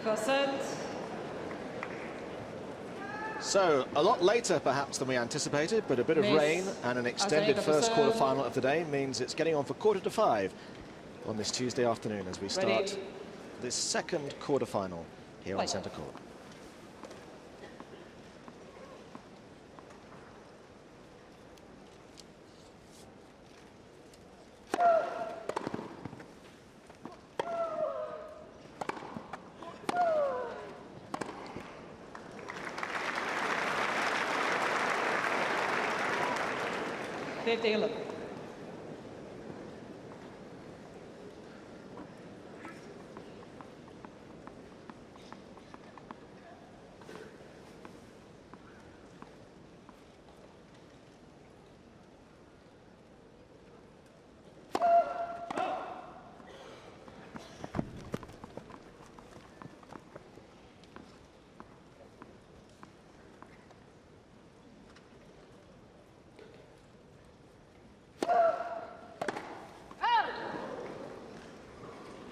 First set. So, a lot later perhaps than we anticipated, but a bit of rain and an extended first quarter-final of the day means it's getting on for 4:45 on this Tuesday afternoon as we start this second quarter-final here on centre court. Taylor.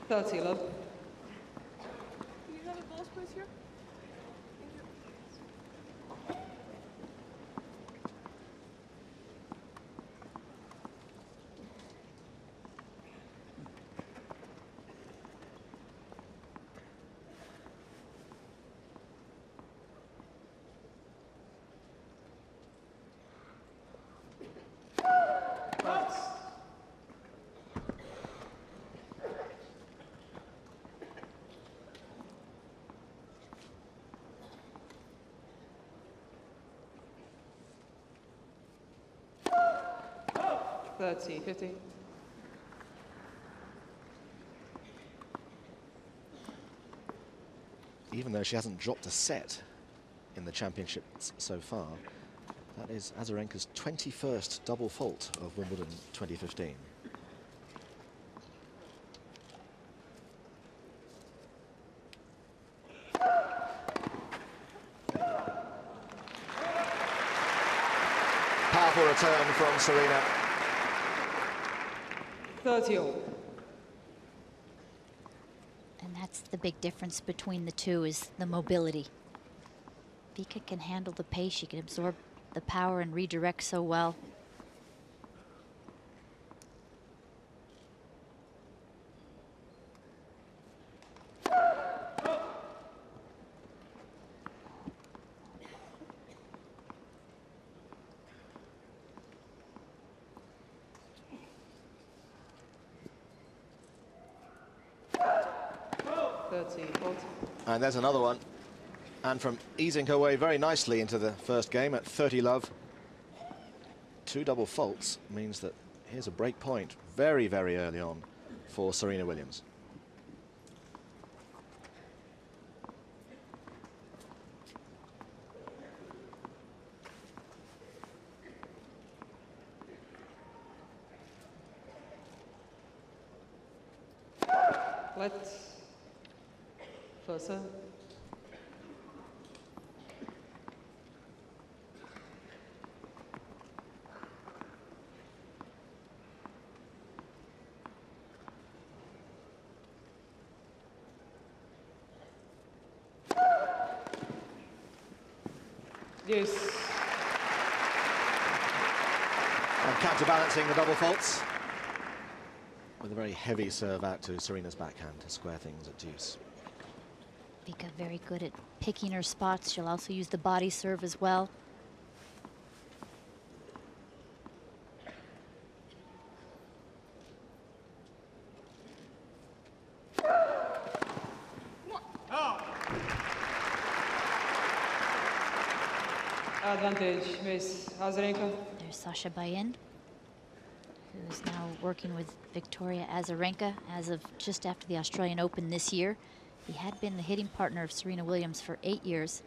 That's it, love. Do you have a ball space here? Let's see, 50. Even though she hasn't dropped a set in the championships so far, that is Azarenka's 21st double fault of Wimbledon 2015. Powerful return from Serena. 30-all. And that's the big difference between the two, is the mobility. Vika can handle the pace, she can absorb the power and redirect so well. And there's another one. And from easing her way very nicely into the first game at 30 love. 2 double faults means that here's a break point very, very early on for Serena Williams. Let's first set. Yes. And counterbalancing the double faults with a very heavy serve out to Serena's backhand to square things at deuce. Vika very good at picking her spots. She'll also use the body serve as well. Advantage, Miss Azarenka. There's Sasha Bayen, who is now working with Victoria Azarenka as of just after the Australian Open this year. He had been the hitting partner of Serena Williams for 8 years.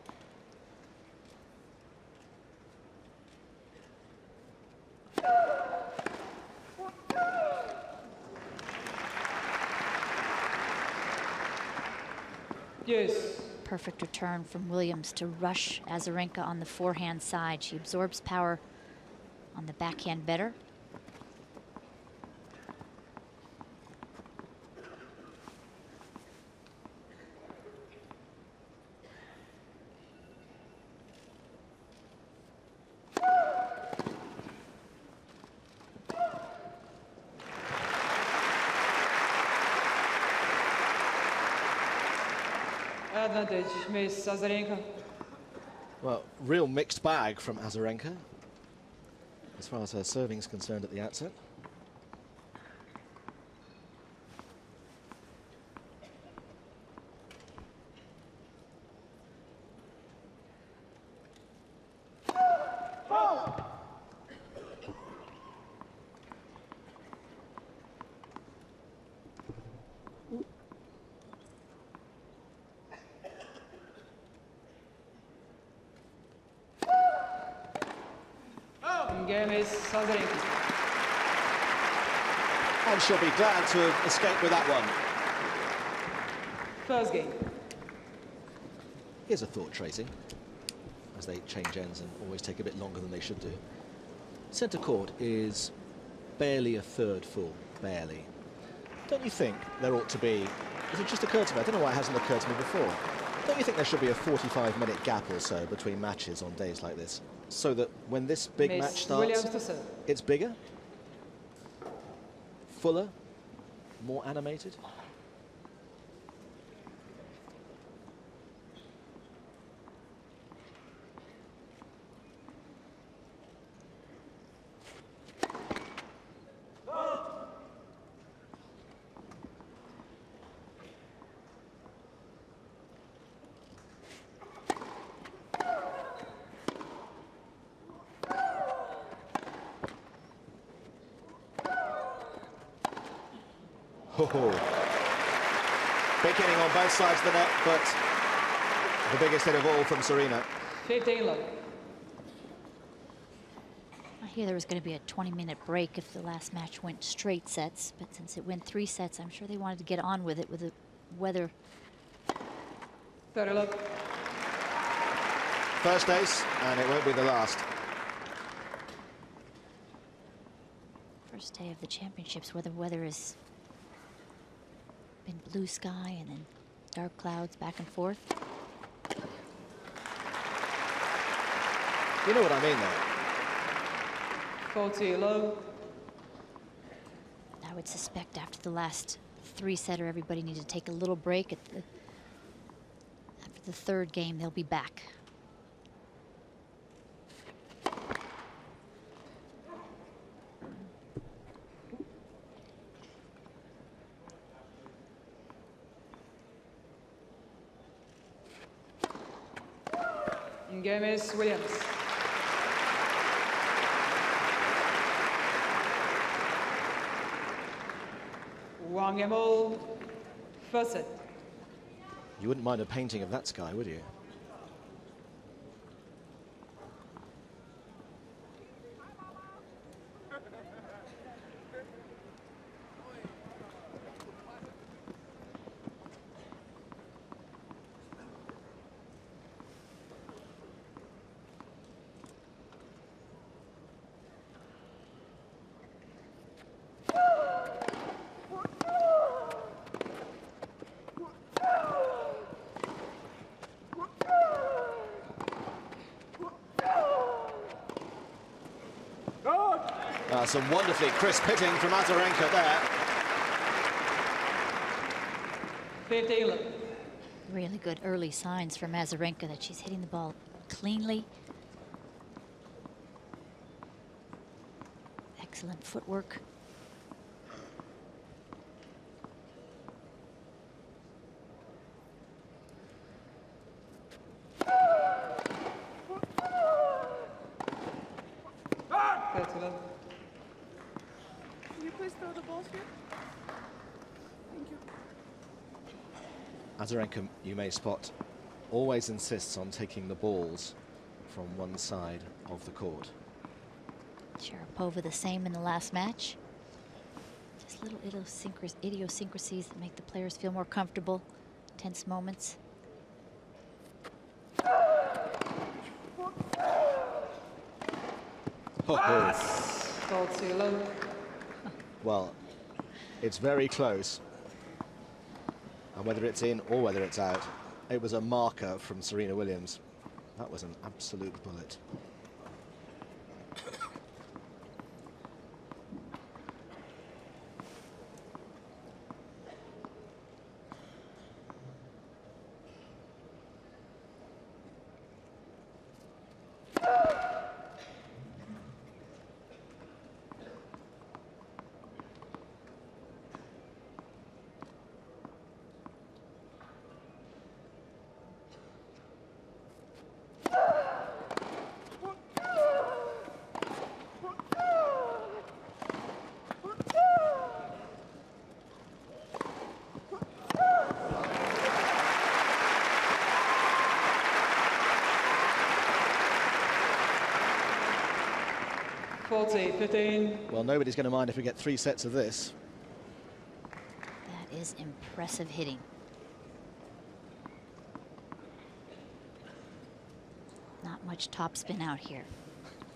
Yes. Perfect return from Williams to rush Azarenka on the forehand side. She absorbs power on the backhand better. Advantage, Miss Azarenka. Well, real mixed bag from Azarenka, as far as her serving is concerned at the outset. Game is Azarenka. And she'll be glad to have escaped with that one. First game. Here's a thought, Tracy, as they change ends and always take a bit longer than they should do. Centre court is barely a third full, barely. Don't you think there ought to be, it just occurred to me, I don't know why it hasn't occurred to me before, don't you think there should be a 45-minute gap or so between matches on days like this, so that when this big Miss match starts, Williams to serve. it's bigger, fuller, more animated? Oh. Big hitting on both sides of the net, but the biggest hit of all from Serena. 15 love. I hear there was going to be a 20-minute break if the last match went straight sets, but since it went 3 sets, I'm sure they wanted to get on with it with the weather. 30 love. First ace, and it won't be the last. First day of the championships where the weather has been blue sky and then dark clouds back and forth. You know what I mean, though. 40 low. I would suspect after the last 3-setter, everybody needed to take a little break. After the third game, they'll be back. Game is Williams. One game all. First set. You wouldn't mind a painting of that sky, would you? Some wonderfully crisp hitting from Azarenka there. 15 love. Really good early signs from Azarenka that she's hitting the ball cleanly. Excellent footwork. Please throw the balls here. Thank you. Azarenka, you may spot, always insists on taking the balls from one side of the court. Sharapova the same in the last match. Just little idiosyncrasies that make the players feel more comfortable. Tense moments. Well, it's very close. And whether it's in or whether it's out, it was a marker from Serena Williams. That was an absolute bullet. 40-15. Well, nobody's going to mind if we get 3 sets of this. That is impressive hitting. Not much topspin out here.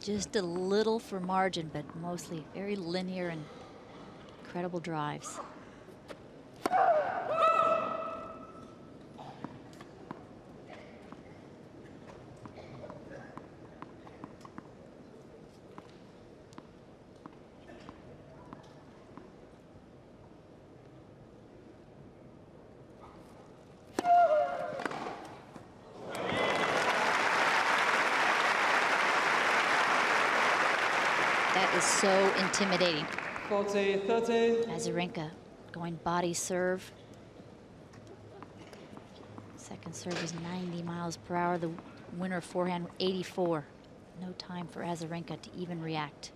Just a little for margin, but mostly very linear and incredible drives. That is so intimidating. 40-30. Azarenka going body serve. Second serve is 90 miles per hour. The winner forehand 84. No time for Azarenka to even react.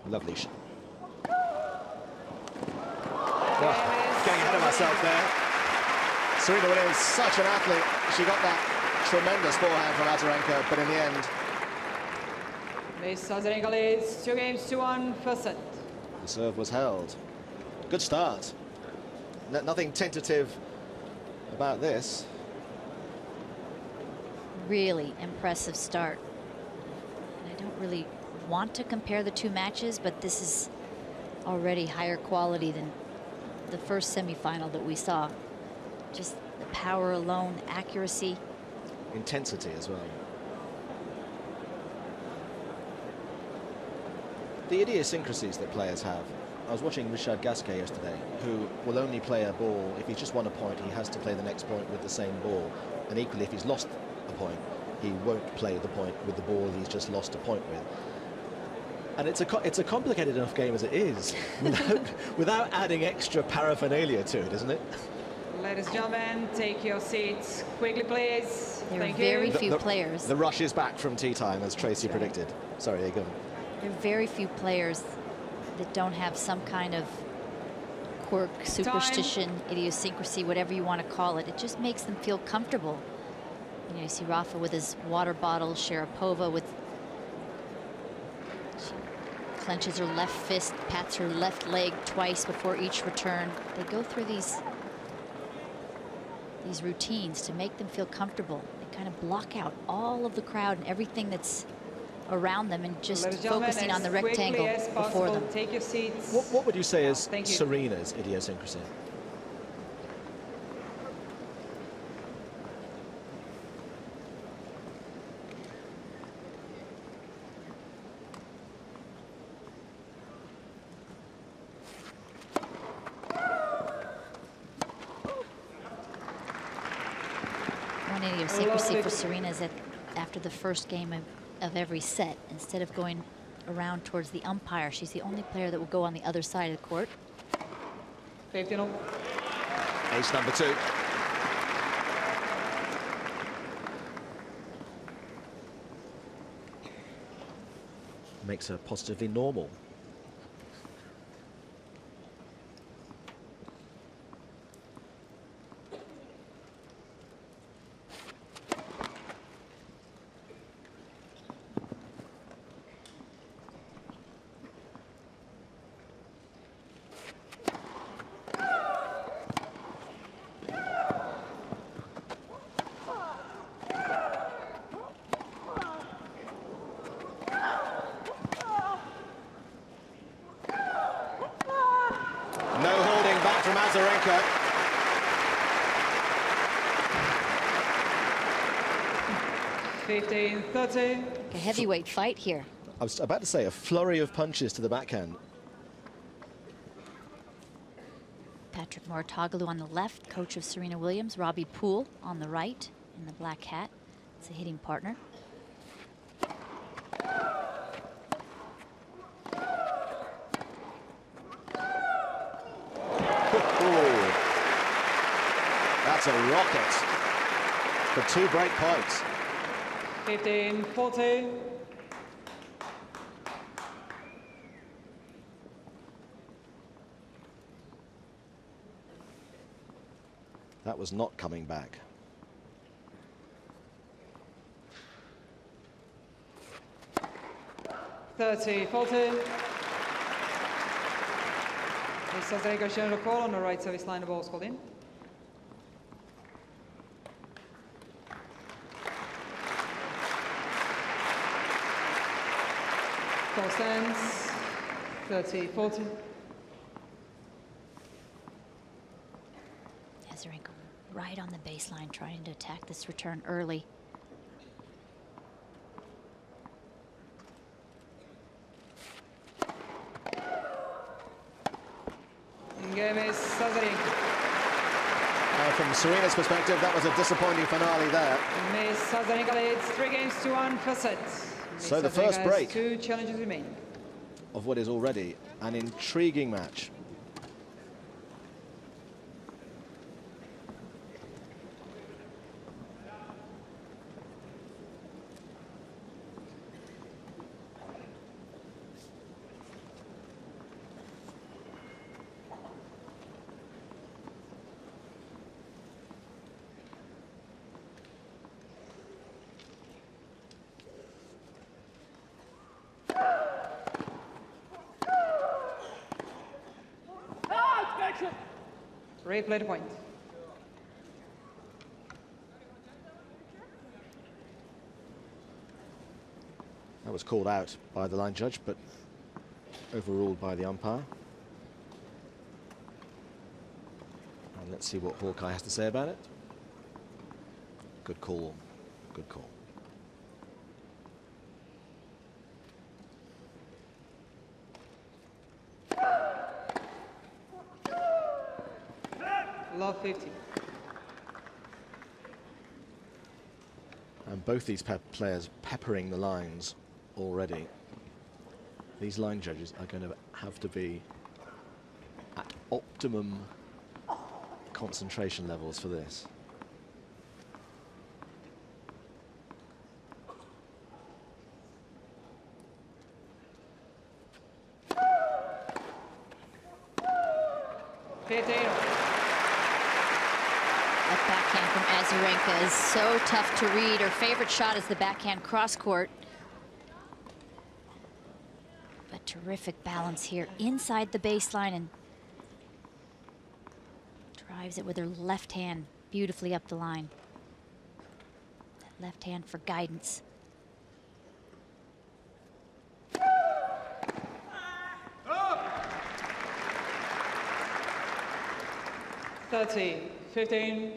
Lovely shot. Oh, getting ahead of myself there. Serena Williams, such an athlete. She got that tremendous forehand from Azarenka, but in the end, Miss Azarenka leads 2-1 first set. the serve was held. Good start. Nothing tentative about this. Really impressive start. And I don't really want to compare the two matches, but this is already higher quality than the first semifinal that we saw. Just the power alone, accuracy. Intensity as well. The idiosyncrasies that players have. I was watching Richard Gasquet yesterday, who will only play a ball if he's just won a point. He has to play the next point with the same ball, and equally if he's lost a point, he won't play the point with the ball he's just lost a point with. And it's a complicated enough game as it is, without adding extra paraphernalia to it, isn't it? Ladies and gentlemen, take your seats quickly, please. There are Thank very you. few players. The rush is back from tea time, as Tracy predicted. Sorry, go on. There are very few players that don't have some kind of quirk, superstition, idiosyncrasy, whatever you want to call it. It just makes them feel comfortable. You know, you see Rafa with his water bottle, Sharapova with, she clenches her left fist, pats her left leg twice before each return. They go through these routines to make them feel comfortable. They kind of block out all of the crowd and everything that's around them and just Ladies and gentlemen, focusing on the as quickly rectangle as before possible, them. Take your seats. What would you say is Thank you. Serena's idiosyncrasy? One idiosyncrasy for Serena is that after the first game of every set, instead of going around towards the umpire, she's the only player that will go on the other side of the court. 15-0. Ace number 2. Makes her positively normal. From Azarenka. A heavyweight fight here. I was about to say a flurry of punches to the backhand. Patrick Mouratoglou on the left, coach of Serena Williams. Robbie Poole on the right in the black hat. It's a hitting partner. That's a rocket for 2 break points. 15-40. That was not coming back. Faulty. Is Azarenka shown a call on the right service line, the ball's called in. Call stands, 30-40. Azarenka right on the baseline, trying to attack this return early. Game is Azarenka. From Serena's perspective, that was a disappointing finale there. Miss Azarenka leads 3-1 for set. So the first break 2 challenges remain of what is already an intriguing match. Replay the point. That was called out by the line judge, but overruled by the umpire. And let's see what Hawkeye has to say about it. Good call. Good call. Love 50. And both these players peppering the lines already. These line judges are going to have to be at optimum concentration levels for this. That backhand from Azarenka is so tough to read. Her favorite shot is the backhand cross court. But terrific balance here inside the baseline, and drives it with her left hand beautifully up the line. That left hand for guidance. Oh. 30-15.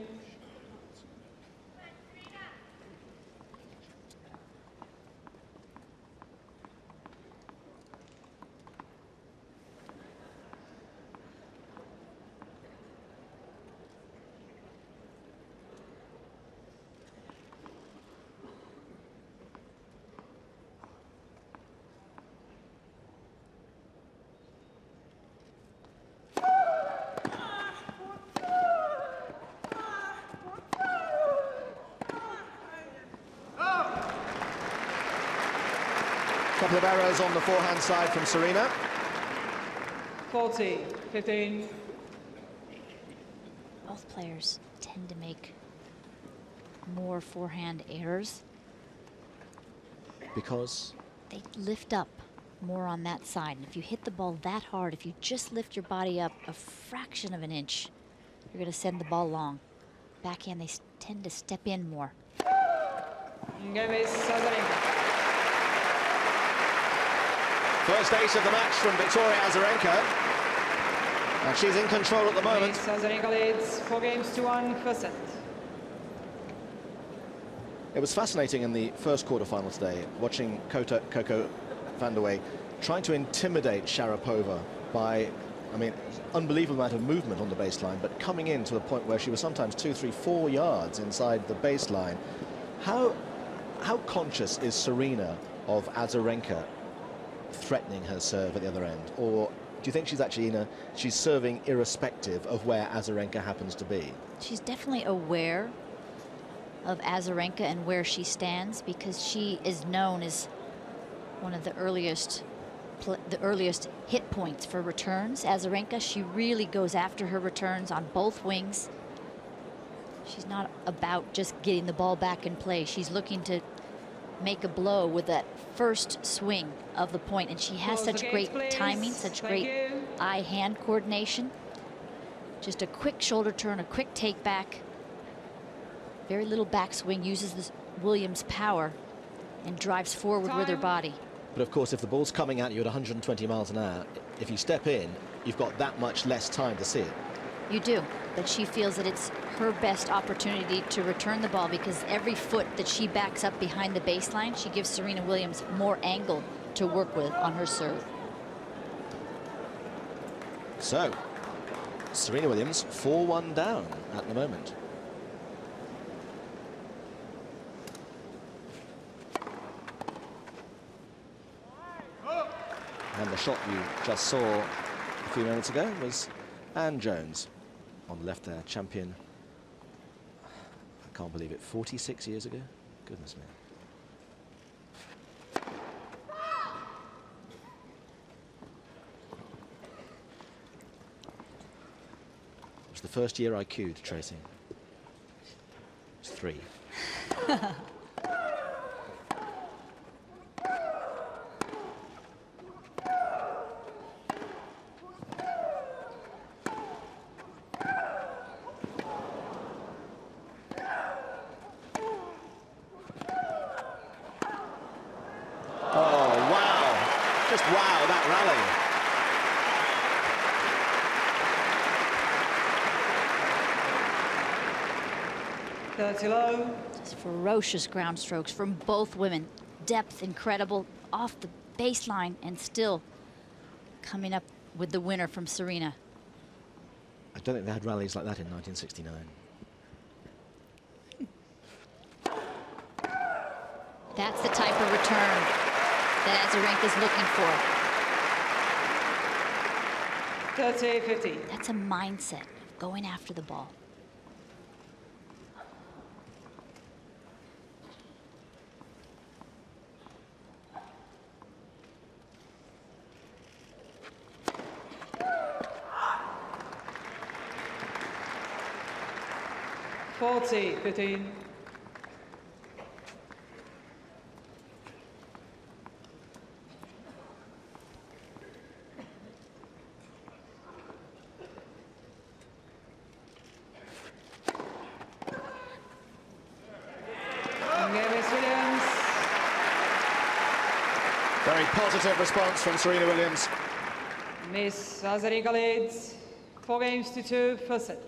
Couple of errors on the forehand side from Serena. 40-15. Both players tend to make more forehand errors. Because? They lift up more on that side. And if you hit the ball that hard, if you just lift your body up a fraction of an inch, you're going to send the ball long. Backhand, they tend to step in more. Game is Azarenka. First ace of the match from Victoria Azarenka. And she's in control at the moment. Miss Azarenka leads 4-1 for set. It was fascinating in the first quarterfinal today, watching Coco van der Wey trying to intimidate Sharapova by, I mean, unbelievable amount of movement on the baseline, but coming in to a point where she was sometimes 2, 3, 4 yards inside the baseline. How conscious is Serena of Azarenka threatening her serve at the other end? Or do you think she's actually she's serving irrespective of where Azarenka happens to be? She's definitely aware of Azarenka and where she stands, because she is known as one of the earliest hit points for returns. Azarenka, she really goes after her returns on both wings. She's not about just getting the ball back in play. She's looking to make a blow with that first swing of the point, and she has such great timing, such great eye-hand coordination. Just a quick shoulder turn, a quick take back. Very little backswing, uses this Williams' power and drives forward with her body. But of course, if the ball's coming at you at 120 miles an hour, if you step in, you've got that much less time to see it. You do, but she feels that it's her best opportunity to return the ball, because every foot that she backs up behind the baseline, she gives Serena Williams more angle to work with on her serve. So, Serena Williams 4-1 down at the moment. And the shot you just saw a few minutes ago was Ann Jones on the left there, champion. I can't believe it, 46 years ago. Goodness me. It was the first year I queued, Tracy. It was 3. Wow, that rally. 30 low. Just ferocious ground strokes from both women. Depth incredible off the baseline, and still coming up with the winner from Serena. I don't think they had rallies like that in 1969. That's the type of return that Azarenka's looking for. 30-50. That's a mindset of going after the ball. Forty, 15. Very positive response from Serena Williams. Miss Azarenka leads 4-2, first set.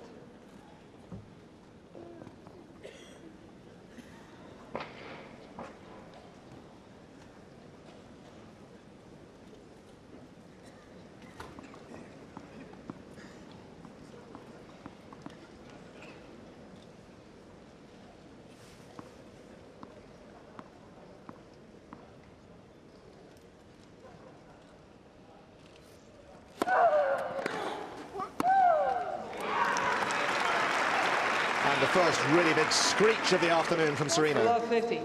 And the first really big screech of the afternoon from Serena. Love 50.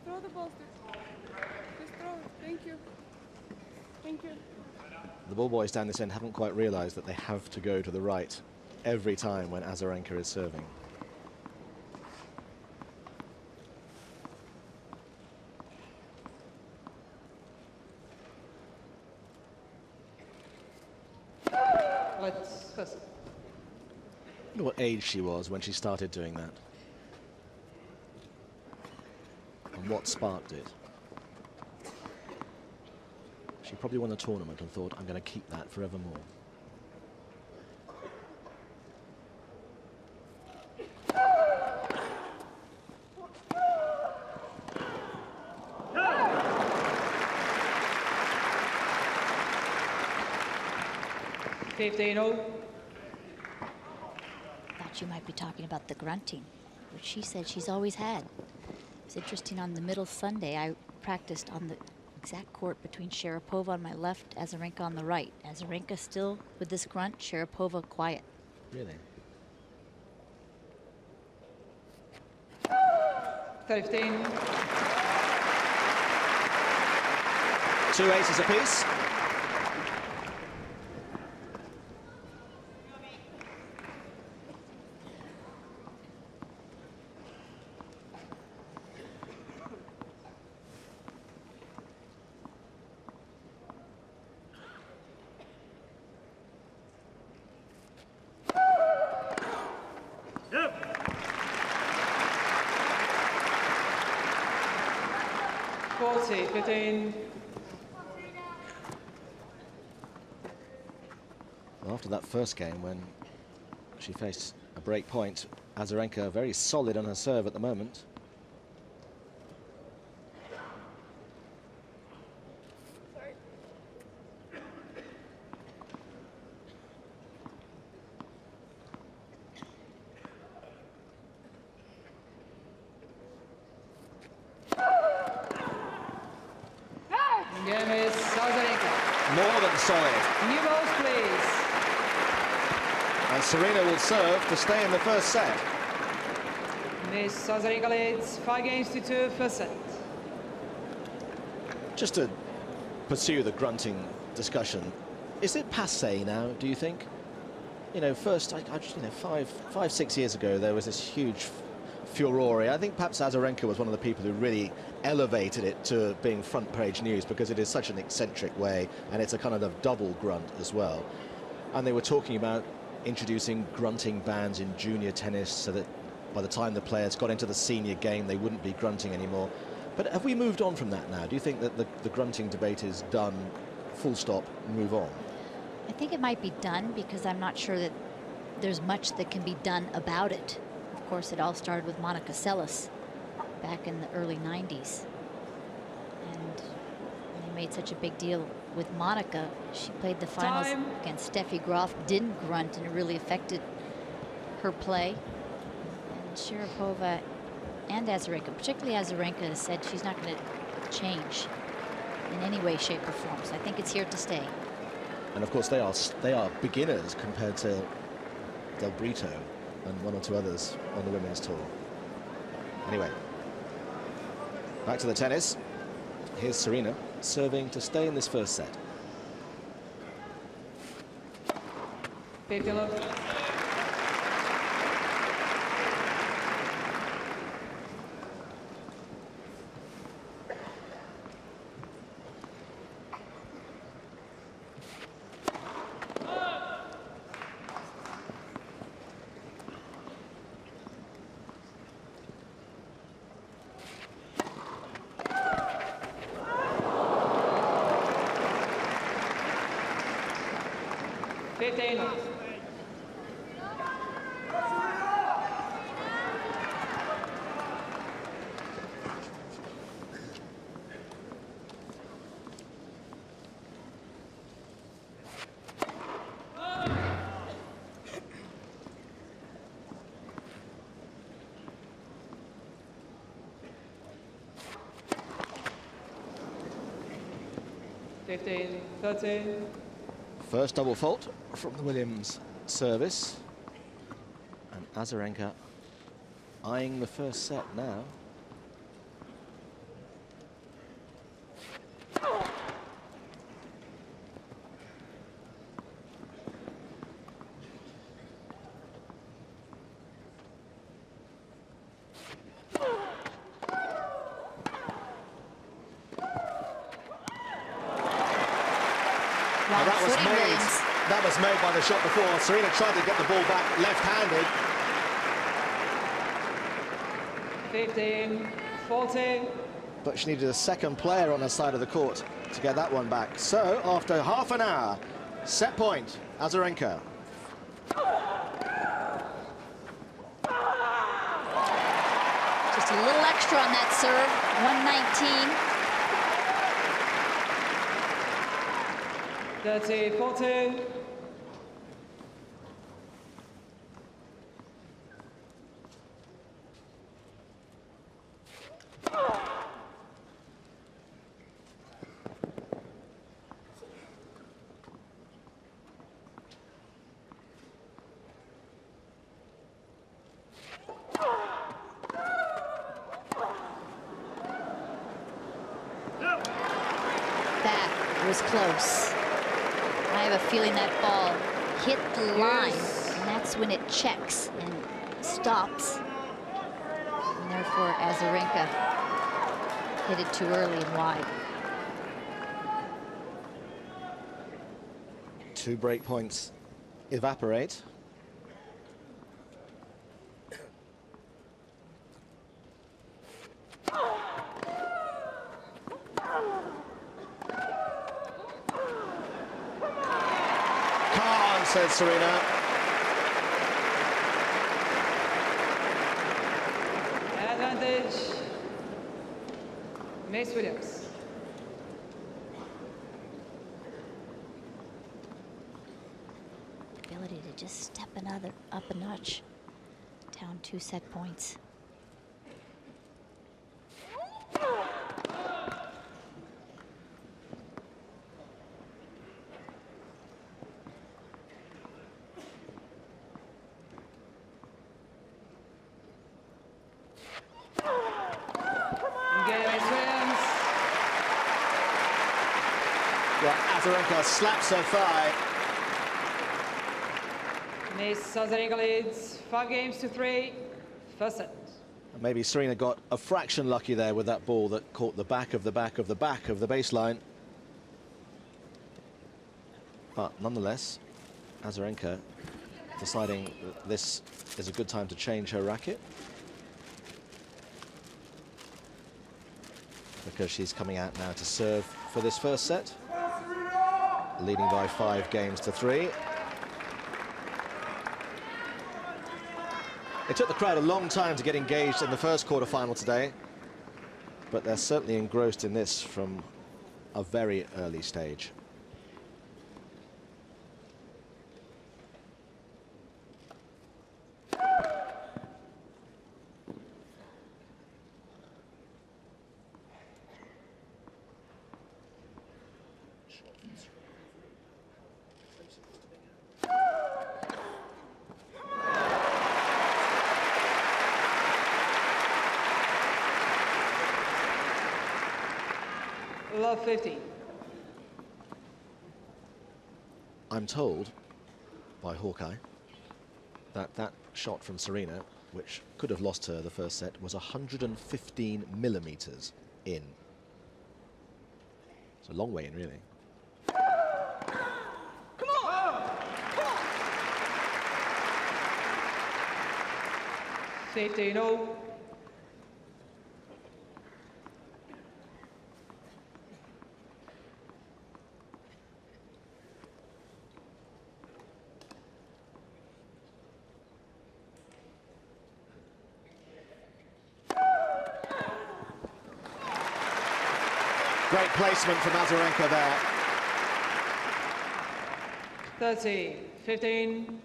Throw the ball, just throw it. Thank you. Thank you. The ball boys down this end haven't quite realized that they have to go to the right every time when Azarenka is serving. Let's first. I wonder what age she was when she started doing that. And what sparked it. She probably won a tournament and thought, I'm going to keep that forevermore. Thought you might be talking about the grunting, which she said she's always had. It's interesting, on the middle Sunday, I practiced on the exact court between Sharapova on my left, Azarenka on the right. Azarenka still with this grunt, Sharapova quiet. Really? 15. 2 aces apiece. 40, 15. After that first game, when she faced a break point, Azarenka very solid on her serve at the moment. Game is Azarenka. More than solid. New balls, please. And Serena will serve to stay in the first set. Miss Azarenka leads 5 games to 2 first set. Just to pursue the grunting discussion, is it passé now, do you think? You know, first, you know, 5, 6 years ago, there was this huge furore. I think perhaps Azarenka was one of the people who really elevated it to being front page news, because it is such an eccentric way, and it's a kind of double grunt as well. And they were talking about introducing grunting bans in junior tennis so that by the time the players got into the senior game, they wouldn't be grunting anymore. But have we moved on from that now? Do you think that the grunting debate is done, full stop, move on? I think it might be done, because I'm not sure that there's much that can be done about it. Of course, it all started with Monica Seles back in the early 90s. And they made such a big deal with Monica. She played the finals against Steffi Graf, didn't grunt, and it really affected her play. And Sharapova and Azarenka, particularly Azarenka, has said she's not going to change in any way, shape, or form. So I think it's here to stay. And of course, they are beginners compared to Del Brito and one or two others on the women's tour. Anyway, back to the tennis. Here's Serena serving to stay in this first set. 15 love. First double fault from the Williams service. And Azarenka eyeing the first set now. That was made by the shot before. Serena tried to get the ball back left-handed. 15, 14. But she needed a second player on her side of the court to get that one back. So, after half an hour, set point, Azarenka. Just a little extra on that serve, 119. 30, 14. That was close. I have a feeling that ball hit the line, and that's when it checks and stops. And therefore, Azarenka hit it too early and wide. 2 break points evaporate. says Serena. Advantage. Miss Williams. Ability to just step up a notch. Down 2 set points. Well, Azarenka slaps her thigh. Miss Azarenka leads 5-3. First set. Maybe Serena got a fraction lucky there with that ball that caught the back of the baseline. But nonetheless, Azarenka deciding that this is a good time to change her racket, because she's coming out now to serve for this first set, leading by 5-3. It took the crowd a long time to get engaged in the first quarterfinal today, but they're certainly engrossed in this from a very early stage. Love 50. I'm told by Hawkeye that that shot from Serena, which could have lost her the first set, was 115 millimeters in. It's a long way in, really. Come on! 15-0. Great placement from Azarenka there. 30-15.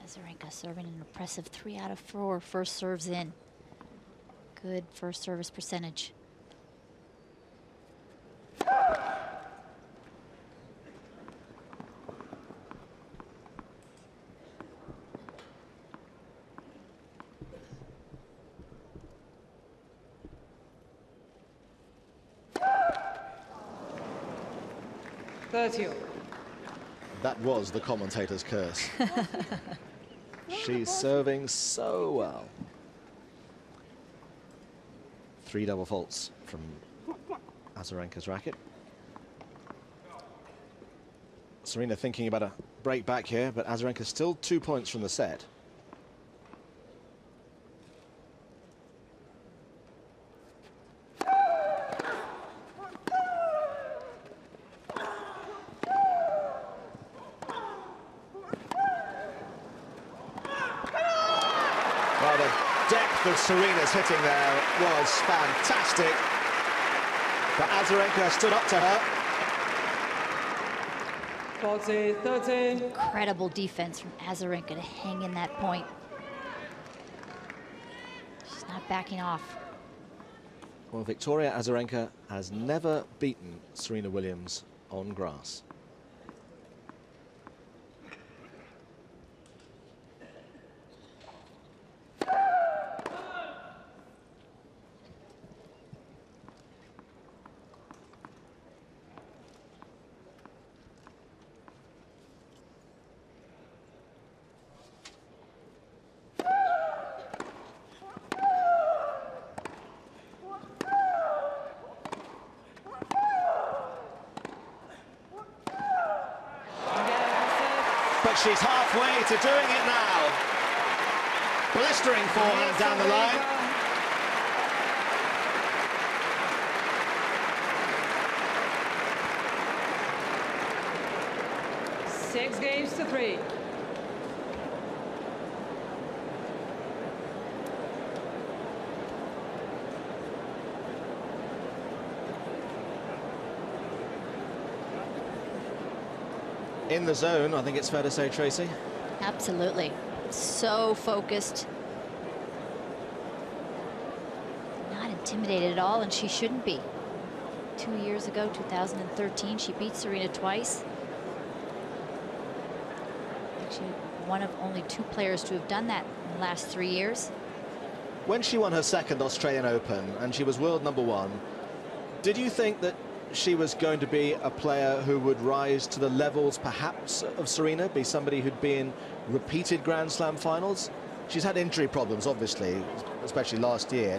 Azarenka serving an impressive 3 out of 4 first serves in. Good first service percentage. That was the commentator's curse. She's serving so well. 3 double faults from Azarenka's racket. Serena thinking about a break back here, but Azarenka still 2 points from the set. Of Serena's hitting there was fantastic, but Azarenka stood up to her. 40-13. Incredible defense from Azarenka to hang in that point. She's not backing off. Well, Victoria Azarenka has never beaten Serena Williams on grass. But she's halfway to doing it now. Blistering forehand down the line. 7-3. In the zone, I think it's fair to say, Tracy. Absolutely. So focused. Not intimidated at all, and she shouldn't be. 2 years ago, 2013, she beat Serena twice. Actually, one of only 2 players to have done that in the last 3 years. When she won her second Australian Open and she was world #1, did you think that she was going to be a player who would rise to the levels perhaps of Serena, be somebody who'd be in repeated Grand Slam finals? She's had injury problems, obviously, especially last year.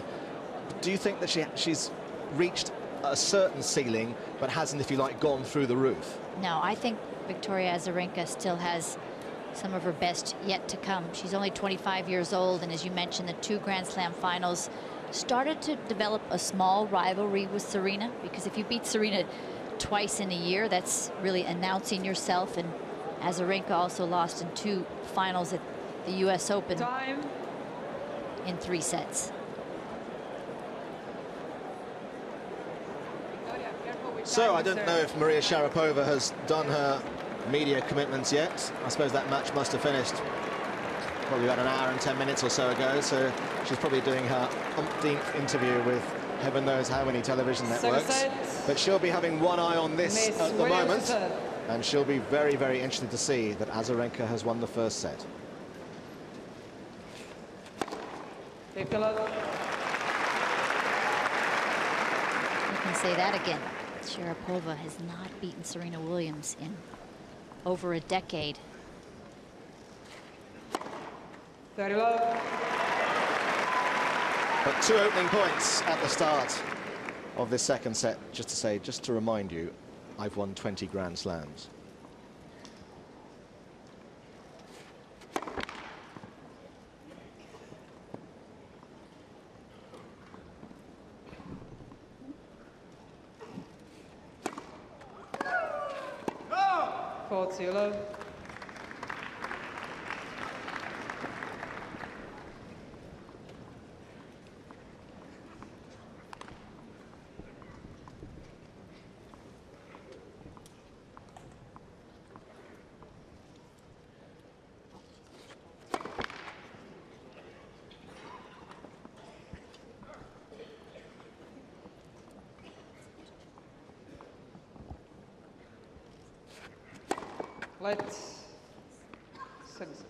Do you think that she's reached a certain ceiling but hasn't, if you like, gone through the roof? No, I think Victoria Azarenka still has some of her best yet to come. She's only 25 years old, and as you mentioned, the 2 Grand Slam finals started to develop a small rivalry with Serena, because if you beat Serena twice in a year, that's really announcing yourself. And Azarenka also lost in 2 finals at the US Open Time. in 3 sets. So I don't know if Maria Sharapova has done her media commitments yet. I suppose that match must have finished probably about an hour and 10 minutes or so ago, so she's probably doing her umpteenth interview with heaven knows how many television networks. But she'll be having one eye on this at the moment, and she'll be very, very interested to see that Azarenka has won the first set. You can say that again. Sharapova has not beaten Serena Williams in over a decade. 30 love. But 2 opening points at the start of this second set, just to remind you, I've won 20 Grand Slams. Love. Let's 6.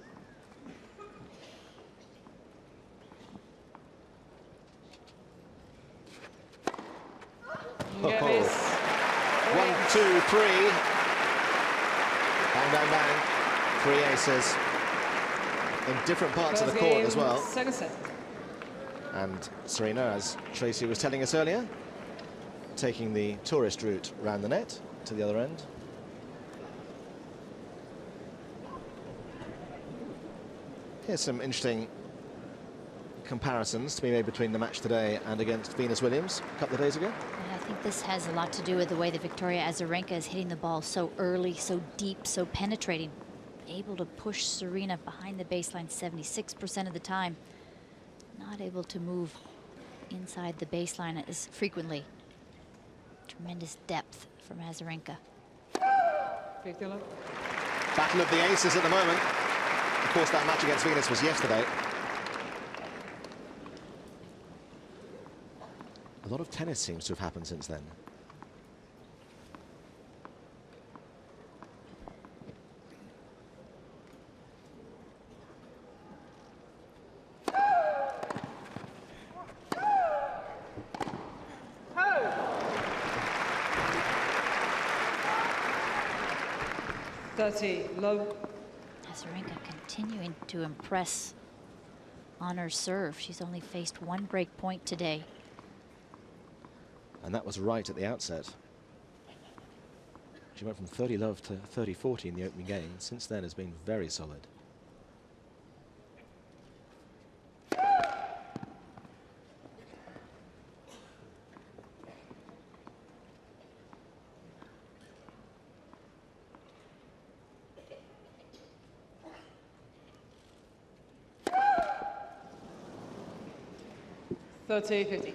Get this. 1, 2, 3. Bang, bang, bang. 3 aces in different parts of the court as well. Second set. And Serena, as Tracy was telling us earlier, taking the tourist route round the net to the other end. Here's some interesting comparisons to be made between the match today and against Venus Williams a couple of days ago. And I think this has a lot to do with the way that Victoria Azarenka is hitting the ball so early, so deep, so penetrating. Able to push Serena behind the baseline 76% of the time. Not able to move inside the baseline as frequently. Tremendous depth from Azarenka. Battle of the aces at the moment. Of course, that match against Venus was yesterday. A lot of tennis seems to have happened since then. Low. Azarenka continuing to impress on her serve. She's only faced 1 break point today. And that was right at the outset. She went from 30 love to 30-40 in the opening game. Since then has been very solid. 30-15.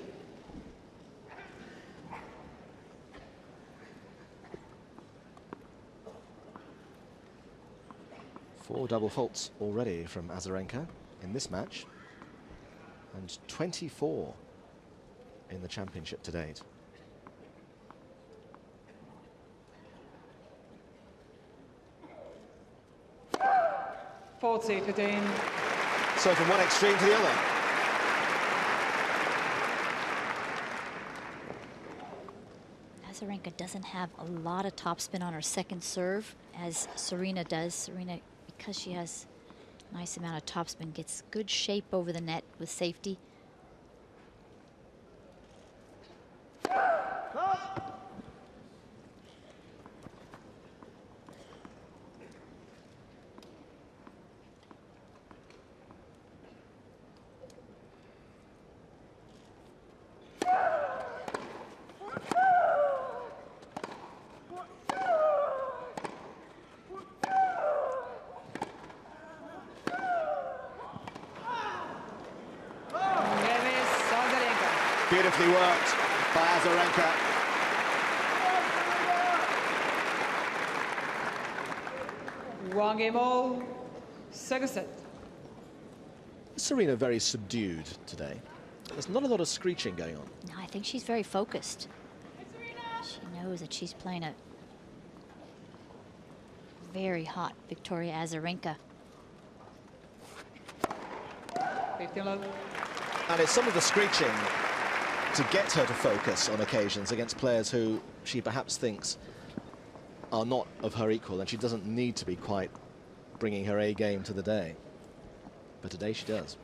Four double faults already from Azarenka in this match, and 24 in the championship to date. So from one extreme to the other. Azarenka doesn't have a lot of topspin on her second serve as Serena does. Serena, because she has a nice amount of topspin, gets good shape over the net with safety. Beautifully worked by Azarenka. One game all, second set. Serena very subdued today. There's not a lot of screeching going on. No, I think she's very focused. She knows that she's playing a very hot Victoria Azarenka. 15-love. And it's some of the screeching to get her to focus on occasions against players who she perhaps thinks are not of her equal, and she doesn't need to be quite bringing her A game to the day. But today she does.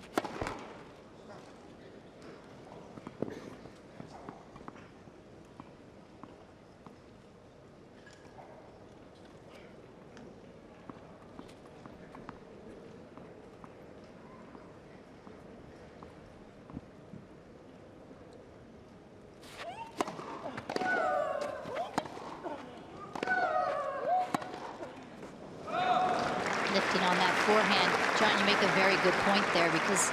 Lifting on that forehand. John, you make a very good point there, because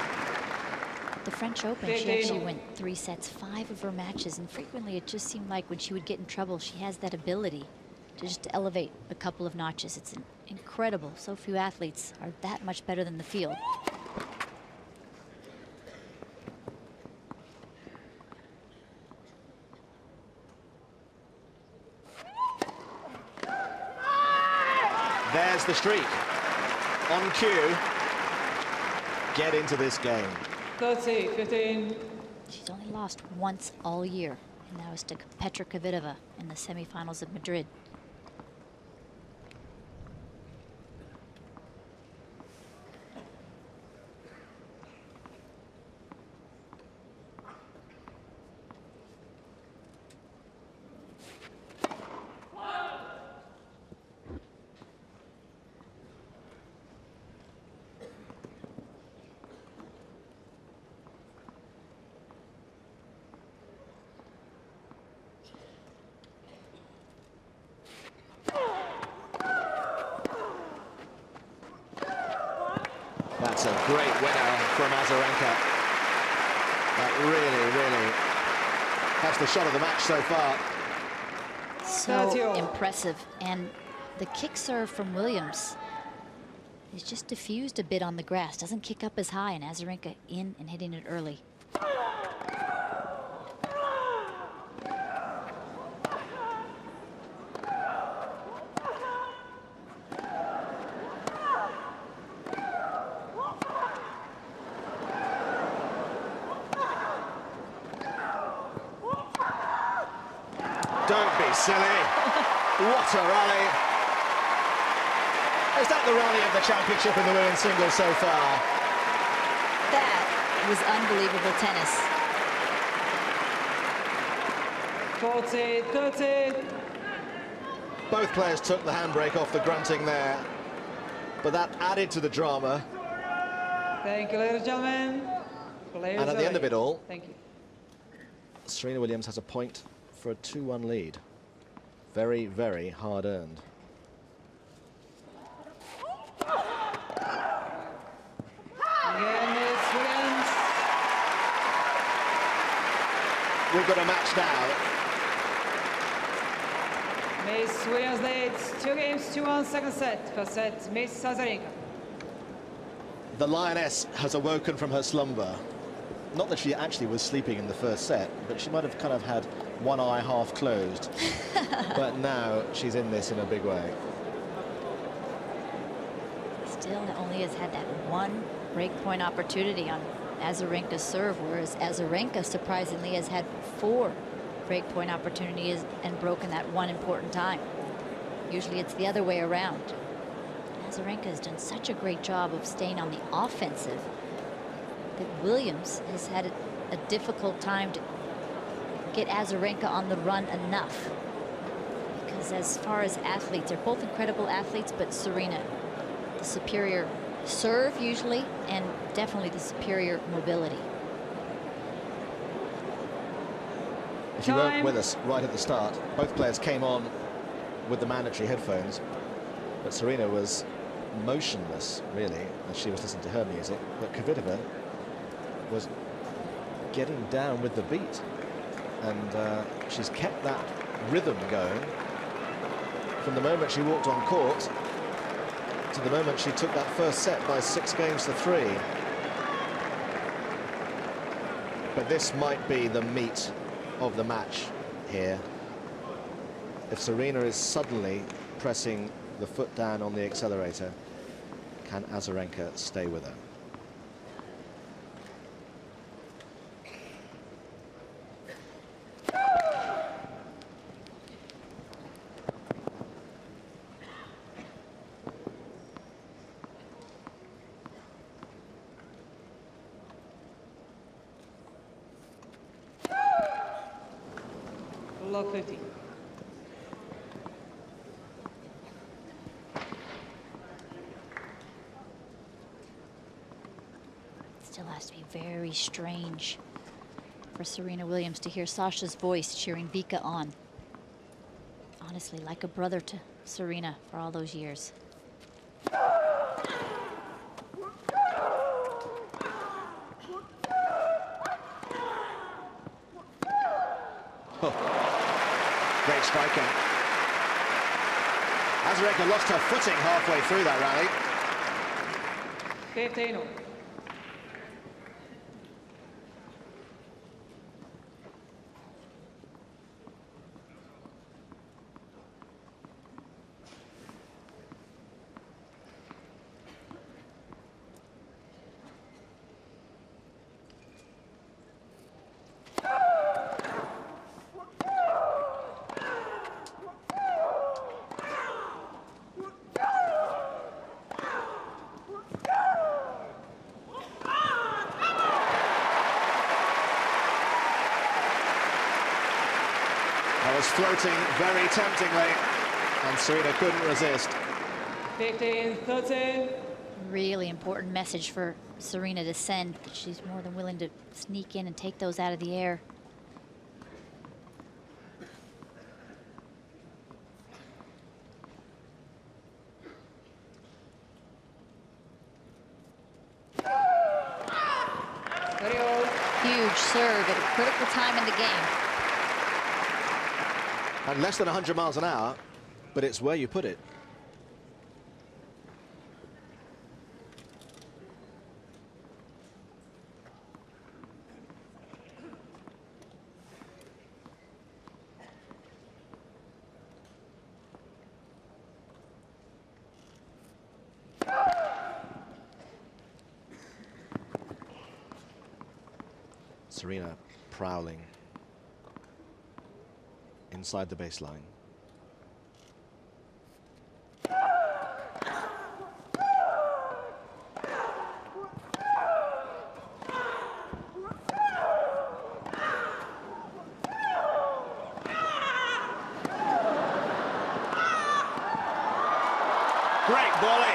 at the French Open, she actually went 3 sets, 5 of her matches, and frequently it just seemed like when she would get in trouble, she has that ability to just elevate a couple of notches. It's incredible. So few athletes are that much better than the field. There's the streak. On cue, get into this game. 30-15. She's only lost once all year, and that was to Petra Kvitova in the semifinals of Madrid. That's a great winner from Azarenka. That really, that's the shot of the match so far. So impressive. And the kick serve from Williams is just diffused a bit on the grass. Doesn't kick up as high, and Azarenka in and hitting it early. Don't be silly. What a rally. Is that the rally of the championship in the women's singles so far? That was unbelievable tennis. 40-30. Both players took the handbrake off the grunting there, but that added to the drama. Thank you, ladies and gentlemen. Players And at the end of it all, thank you. Serena Williams has a point for a 2-1 lead. Very, very hard earned. Again, it's Williams. we've got a match now. Miss Williams leads 2-1 second set. First set, Miss Azarenka. The Lioness has awoken from her slumber. Not that she actually was sleeping in the first set, but she might have kind of had one eye half closed. But now she's in this in a big way. Still only has had that one breakpoint opportunity on Azarenka's serve, whereas Azarenka surprisingly has had 4 breakpoint opportunities and broken that one important time. Usually it's the other way around. Azarenka has done such a great job of staying on the offensive that Williams has had a difficult time to get Azarenka on the run enough. Because as far as athletes, they're both incredible athletes, but Serena, the superior serve usually, and definitely the superior mobility. If you weren't with us right at the start, both players came on with the mandatory headphones, but Serena was motionless, really, as she was listening to her music, but Kvitova was getting down with the beat, and she's kept that rhythm going from the moment she walked on court to the moment she took that first set by 6-3. But this might be the meat of the match here. If Serena is suddenly pressing the foot down on the accelerator, can Azarenka stay with her? Block 50. Still has to be very strange for Serena Williams to hear Sasha's voice cheering Vika on. Honestly, like a brother to Serena for all those years. Great striking. Azarenka lost her footing halfway through that rally. 15. Was floating very temptingly, and Serena couldn't resist. 15-13. Really important message for Serena to send, that she's more than willing to sneak in and take those out of the air. Huge serve at a critical time in the game. And less than 100 miles an hour, but it's where you put it. Serena prowling inside the baseline. Great volley.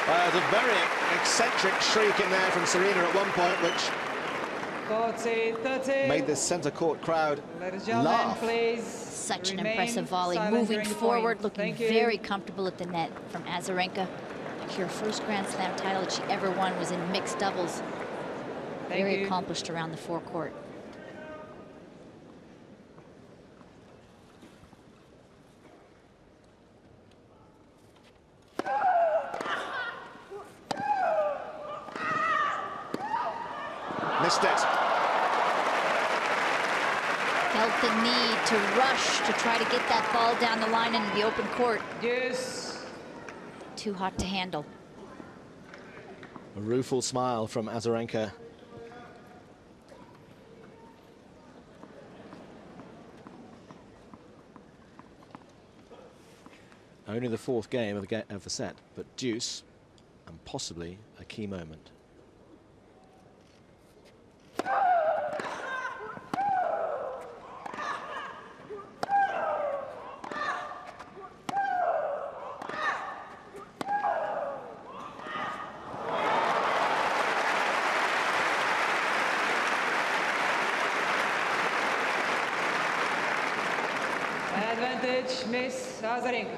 There's a very eccentric shriek in there from Serena at one point, which 40-30. Made this centre court crowd Ladies and gentlemen, laugh. please. Such an remain impressive volley, silent moving during the forward, point. looking Thank you. very comfortable at the net from Azarenka. Her first Grand Slam title that she ever won was in mixed doubles. Very you. accomplished around the forecourt. Missed it. Felt the need to rush to try to get that ball down the line into the open court. Yes. Too hot to handle. A rueful smile from Azarenka. Only the fourth game of the set, but deuce, and possibly a key moment. Advantage, Miss Azarenka.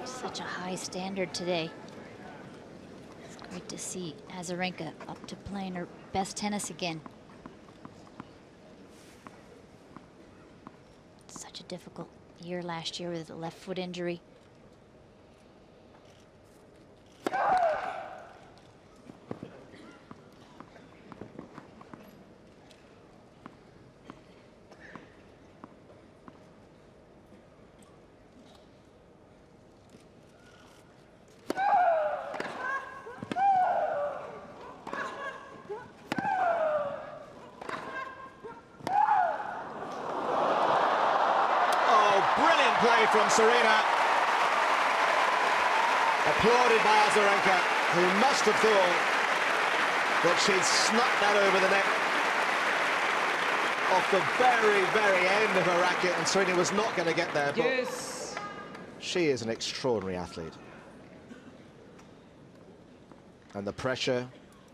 Such a high standard today. It's great to see Azarenka up to playing her best tennis again. Such a difficult year last year with a left foot injury. Play from Serena. Applauded by Azarenka, who must have thought that she'd snuck that over the net off the very, very end of her racket, and Serena was not going to get there. But Yes. she is an extraordinary athlete. And the pressure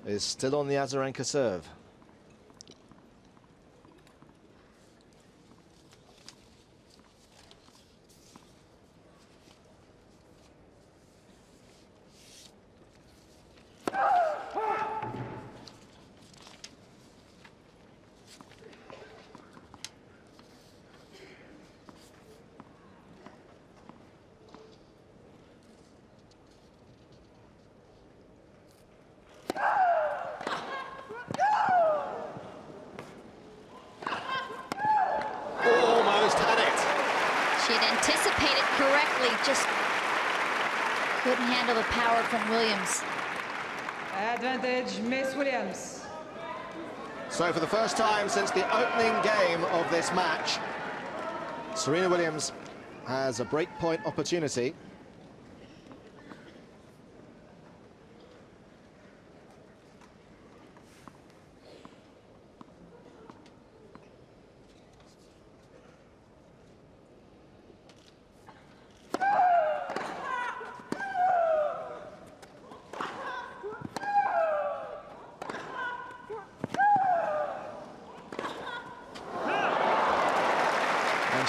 is still on the Azarenka serve. Anticipated correctly, just couldn't handle the power from Williams. Advantage, Miss Williams. So for the first time since the opening game of this match, Serena Williams has a breakpoint opportunity.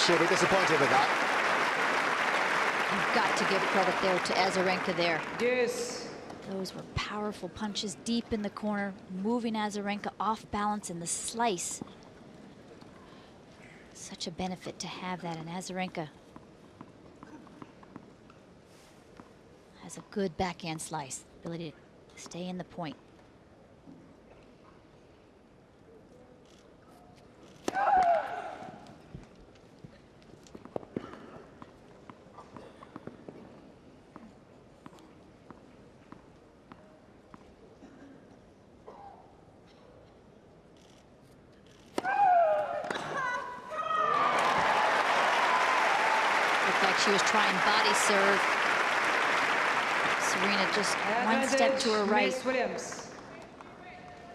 She'll be disappointed with that. You've got to give credit there to Azarenka there. Yes. Those were powerful punches deep in the corner, moving Azarenka off balance in the slice. Such a benefit to have that, and Azarenka has a good backhand slice, ability to stay in the point. She was trying body serve. Serena just one step to her right. Miss Williams.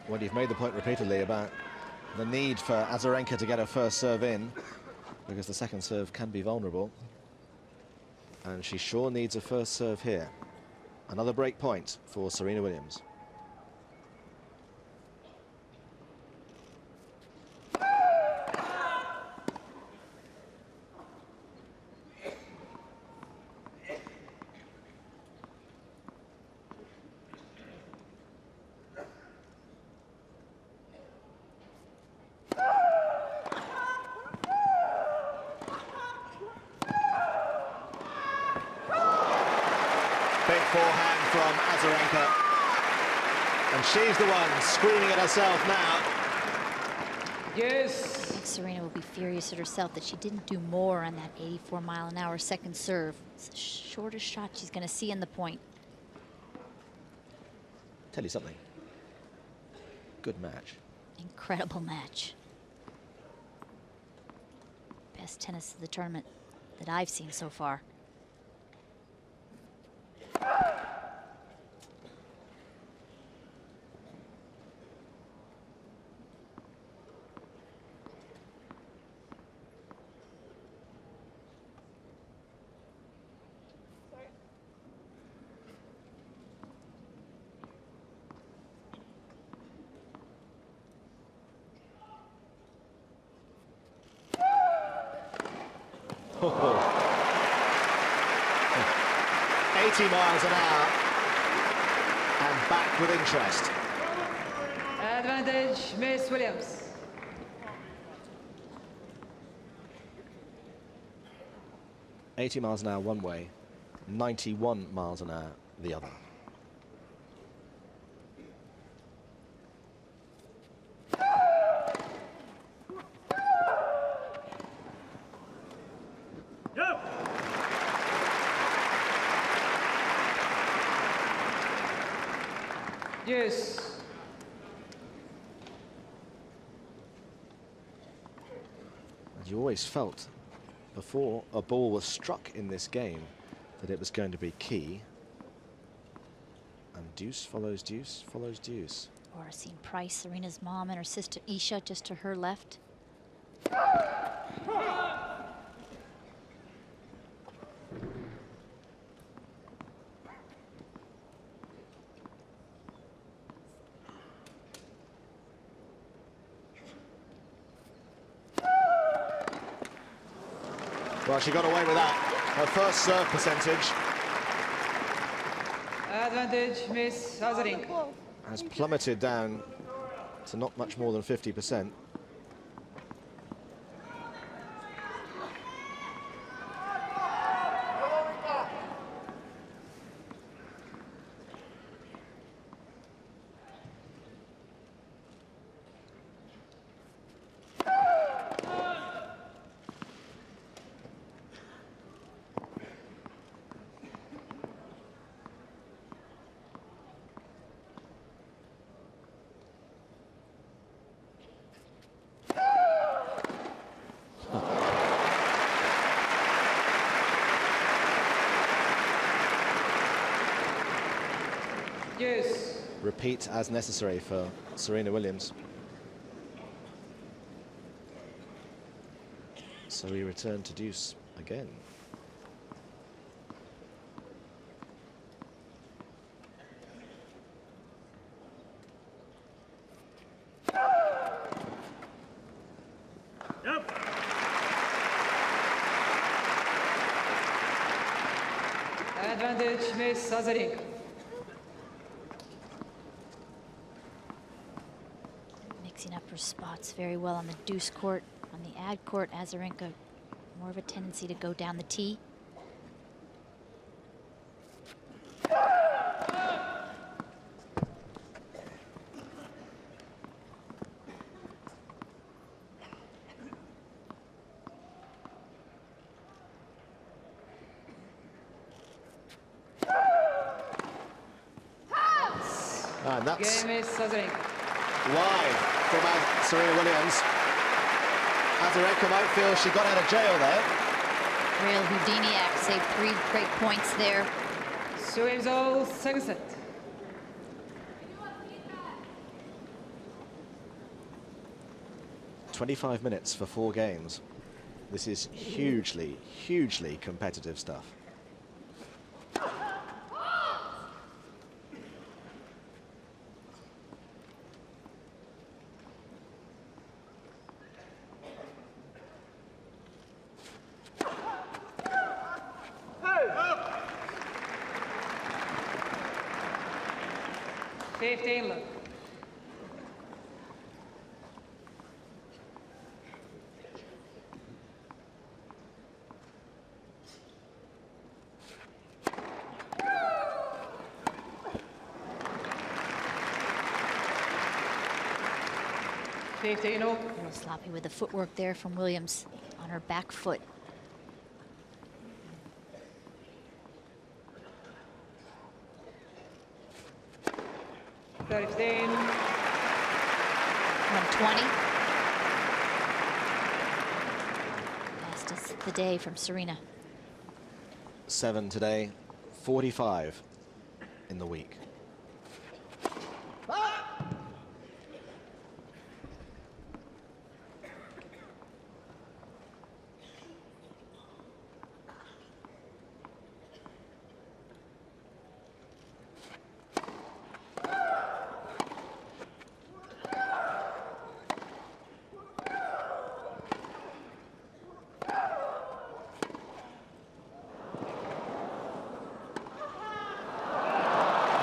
Well, you've made the point repeatedly about the need for Azarenka to get her first serve in, because the second serve can be vulnerable. And she sure needs a first serve here. Another break point for Serena Williams. forehand from Azarenka. And she's the one screaming at herself now. Yes. I think Serena will be furious at herself that she didn't do more on that 84-mile-an-hour second serve. It's the shortest shot she's going to see in the point. Tell you something. Good match. Incredible match. Best tennis of the tournament that I've seen so far. Oh. 80 miles an hour and back with interest. Advantage, Miss Williams. $80 miles an hour one way, 91 miles an hour the other. Yes. And you always felt before a ball was struck in this game that it was going to be key. And deuce follows deuce follows deuce. Or seen Price, Serena's mom, and her sister Isha just to her left. Well, she got away with that. Her first serve percentage Advantage, Miss Azarenka. has plummeted down to not much more than 50%. Yes. Repeat as necessary for Serena Williams. So we return to deuce again. Advantage, Miss Azarenka. Mixing up her spots very well on the deuce court. On the ad court, Azarenka, more of a tendency to go down the tee. And that's Game is Azarenka. wide from Serena Williams. Azarenka might feel she got out of jail there. Real Houdini act, saved 3 great points there. Swims all second set. "25 minutes for 4 games. This is hugely, hugely competitive stuff. Look. 15 all. A little sloppy with the footwork there from Williams on her back foot. 15. 120. Fastest of the day from Serena. 7 today, 45 in the week.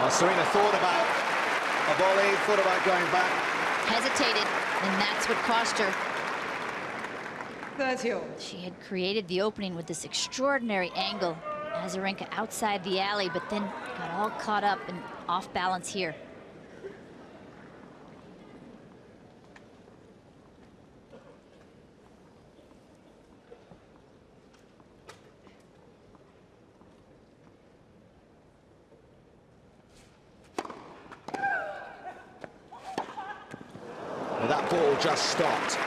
Serena thought about a volley, thought about going back. Hesitated, and that's what cost her. 30 all. She had created the opening with this extraordinary angle. Azarenka outside the alley, but then got all caught up and off balance here. That ball just stopped.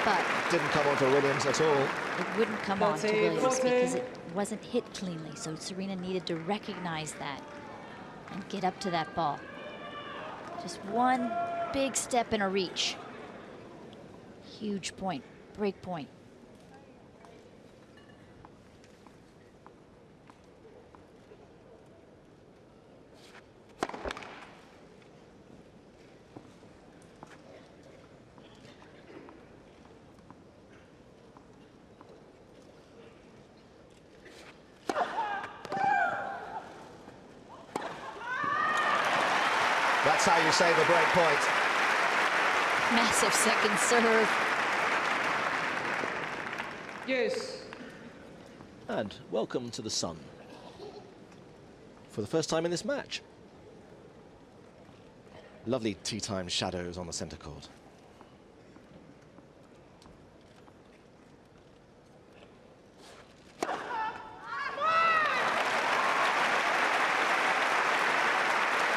But didn't come onto Williams at all. It wouldn't come on to Williams because it wasn't hit cleanly. So Serena needed to recognize that and get up to that ball. Just one big step in a reach. Huge point, break point. That's how you save a break point. Massive second serve. Yes. And welcome to the sun. For the first time in this match. Lovely tea time shadows on the centre court.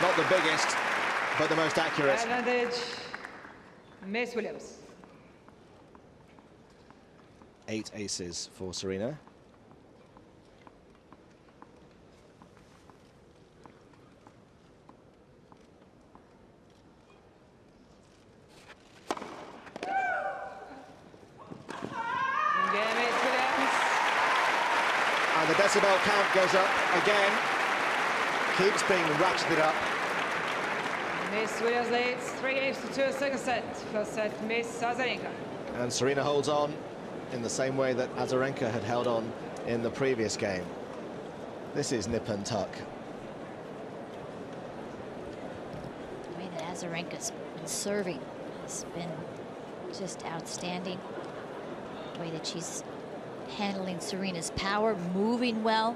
Not the biggest, but the most accurate. Advantage, Miss Williams. 8 aces for Serena. And the decibel count goes up again. Keeps being ratcheted up. Miss Williams leads 3 games to 2 second set. First set, Miss Azarenka. And Serena holds on in the same way that Azarenka had held on in the previous game. This is nip and tuck. The way that Azarenka's been serving has been just outstanding. The way that she's handling Serena's power, moving well.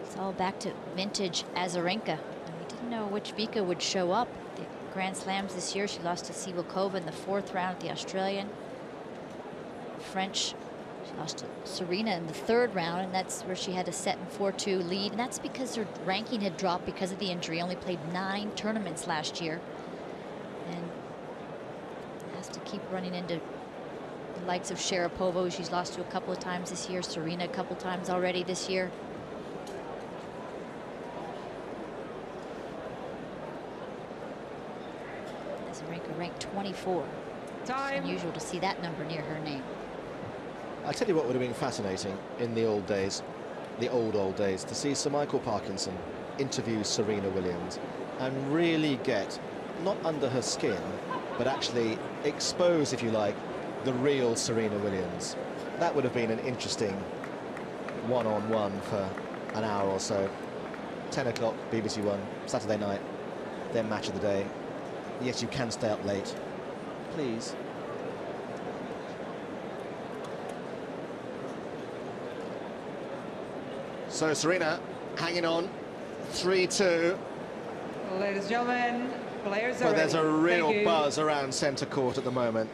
It's all back to vintage Azarenka. And we didn't know which Vika would show up. The Grand Slams this year, she lost to Sivakova in the 4th round at the Australian. French, she lost to Serena in the 3rd round, and that's where she had a set and 4-2 lead. And that's because her ranking had dropped because of the injury. Only played 9 tournaments last year. And has to keep running into the likes of Sharapova, who she's lost to a couple of times this year. Serena a couple times already this year. Azarenka ranked 24. Time. It's unusual to see that number near her name. I tell you what would have been fascinating in the old days, the old days, to see Sir Michael Parkinson interview Serena Williams and really get, not under her skin, but actually expose, if you like, the real Serena Williams. That would have been an interesting one-on-one for an hour or so. 10 o'clock, BBC One, Saturday night, their match of the day. Yes, you can stay up late. Please. So Serena hanging on, 3-2. Ladies and gentlemen, Players are But there's a ready. real Thank you. buzz around centre court at the moment.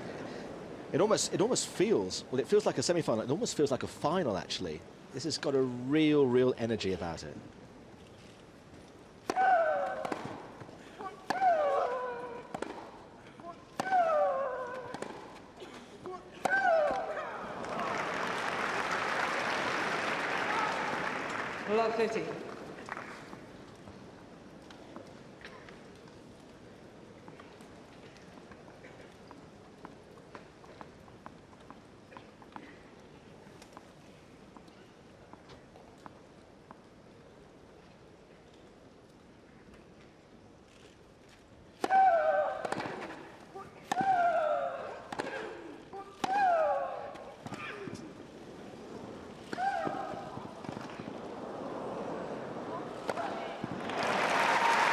It almost feels, well, it feels like a semi-final. It almost feels like a final, actually. This has got a real energy about it. Love 15.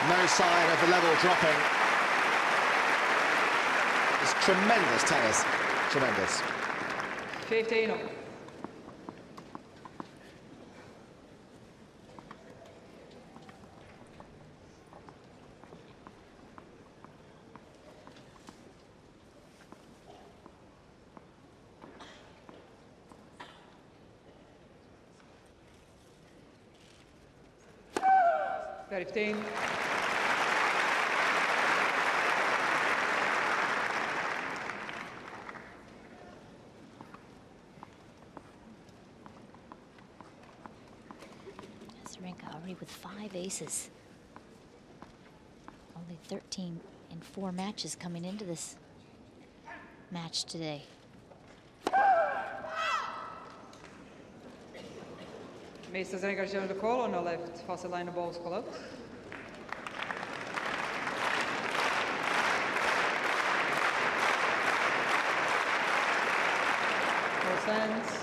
No sign of the level dropping. It's tremendous tennis. Tremendous. 15 all. Very 15. Azarenka already with 5 aces. Only 13 in 4 matches coming into this match today. Miss Azarenka shows the call on the left. Fast line of balls call out. Full stands.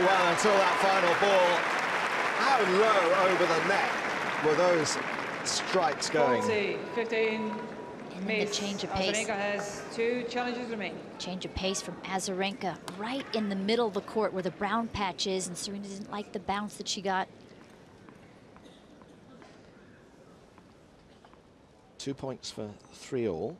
Well, until that final ball, how low over the net were those strikes going? 40, 15. And then the change of pace. Azarenka has 2 challenges remaining. Change of pace from Azarenka right in the middle of the court where the brown patch is, and Serena didn't like the bounce that she got. 2 points for 3 all.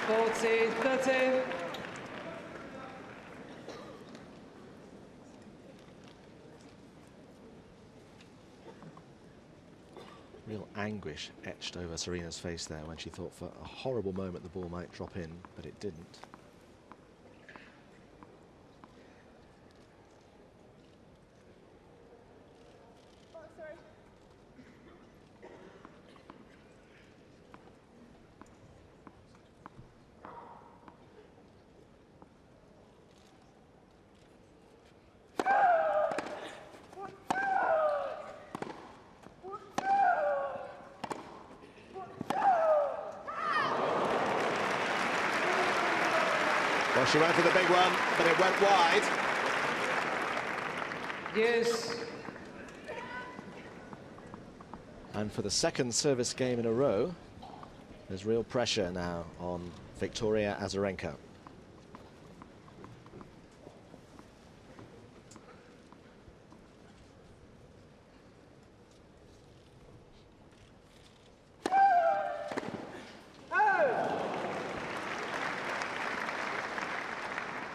Forty, 30. Real anguish etched over Serena's face there when she thought for a horrible moment the ball might drop in, but it didn't. Oh, sorry. Well, she went for the big one, but it went wide. Yes. And for the second service game in a row, there's real pressure now on Victoria Azarenka.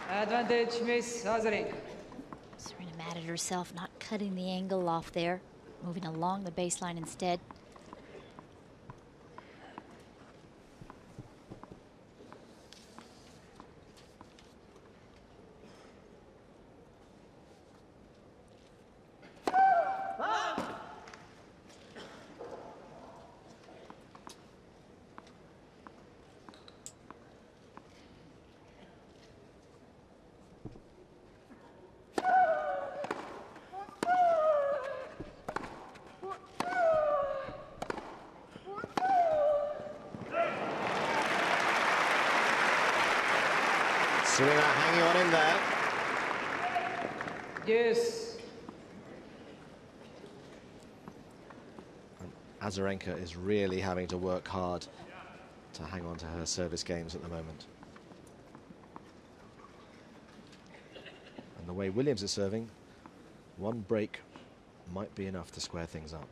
Advantage, Miss Azarenka. Serena mad at herself not cutting the angle off there, moving along the baseline instead. Serena hanging on in there. Yes. And Azarenka is really having to work hard to hang on to her service games at the moment. And the way Williams is serving, one break might be enough to square things up.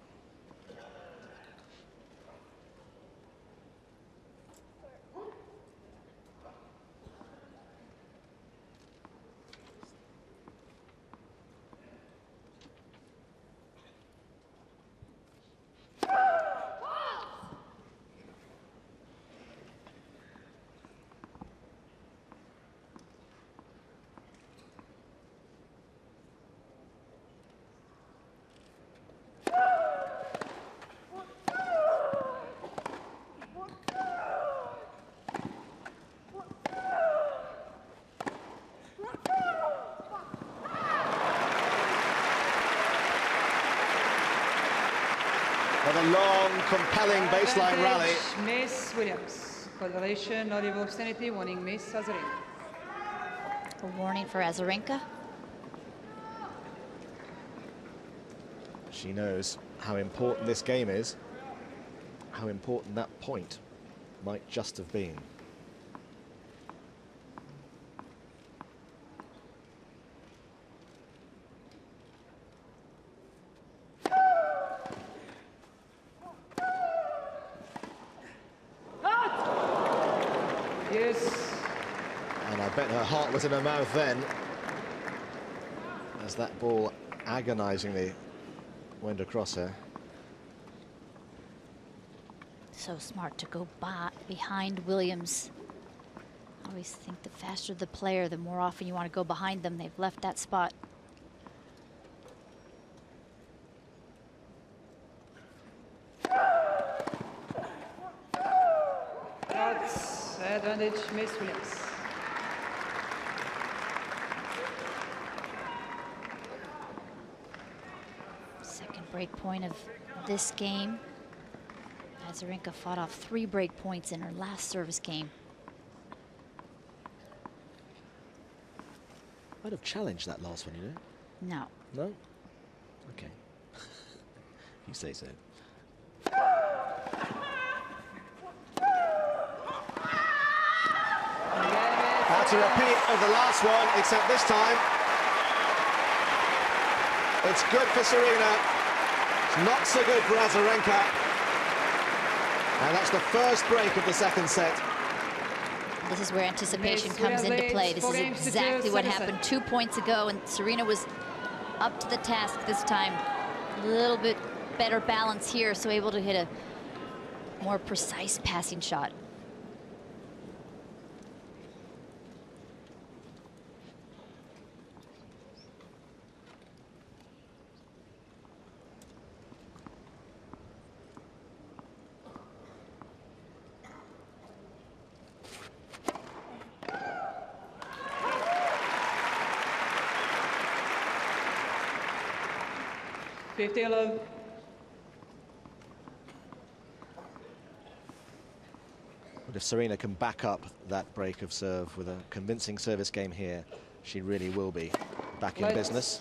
With a long, compelling baseline rally. Miss Williams. Coloration, audible obscenity, warning Miss Azarenka. A warning for Azarenka. She knows how important this game is, how important that point might just have been. Yes. And I bet her heart was in her mouth then, as that ball agonizingly went across her. So smart to go behind Williams. I always think the faster the player, the more often you want to go behind them. They've left that spot. That's advantage Miss Williams. Second break point of this game. Azarenka fought off 3 break points in her last service game. Might have challenged that last one, you know? No. No? Okay. You say so. That's a repeat of the last one, except this time it's good for Serena. It's not so good for Azarenka. And that's the first break of the second set. This is where anticipation Miss comes into Williams play. This is 4 games to 2, exactly what second set. happened 2 points ago, and Serena was up to the task this time. A little bit better balance here, so able to hit a more precise passing shot. Love. But if Serena can back up that break of serve with a convincing service game here, she really will be back in business.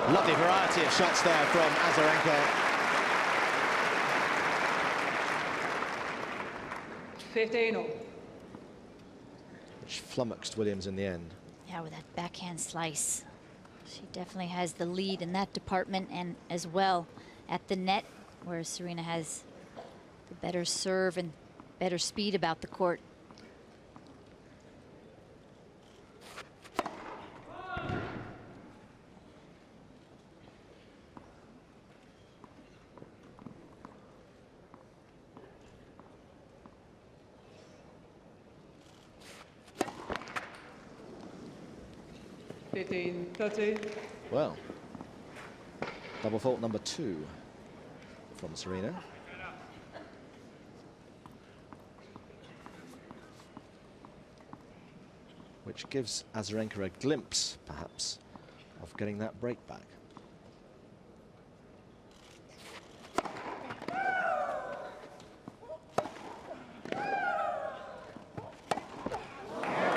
Lovely variety of shots there from Azarenka. 15-all. Which flummoxed Williams in the end. Yeah, with that backhand slice. She definitely has the lead in that department, and as well at the net, where Serena has the better serve and better speed about the court. Fifteen, 30. Well, double fault number 2 from Serena. Which gives Azarenka a glimpse, perhaps, of getting that break back.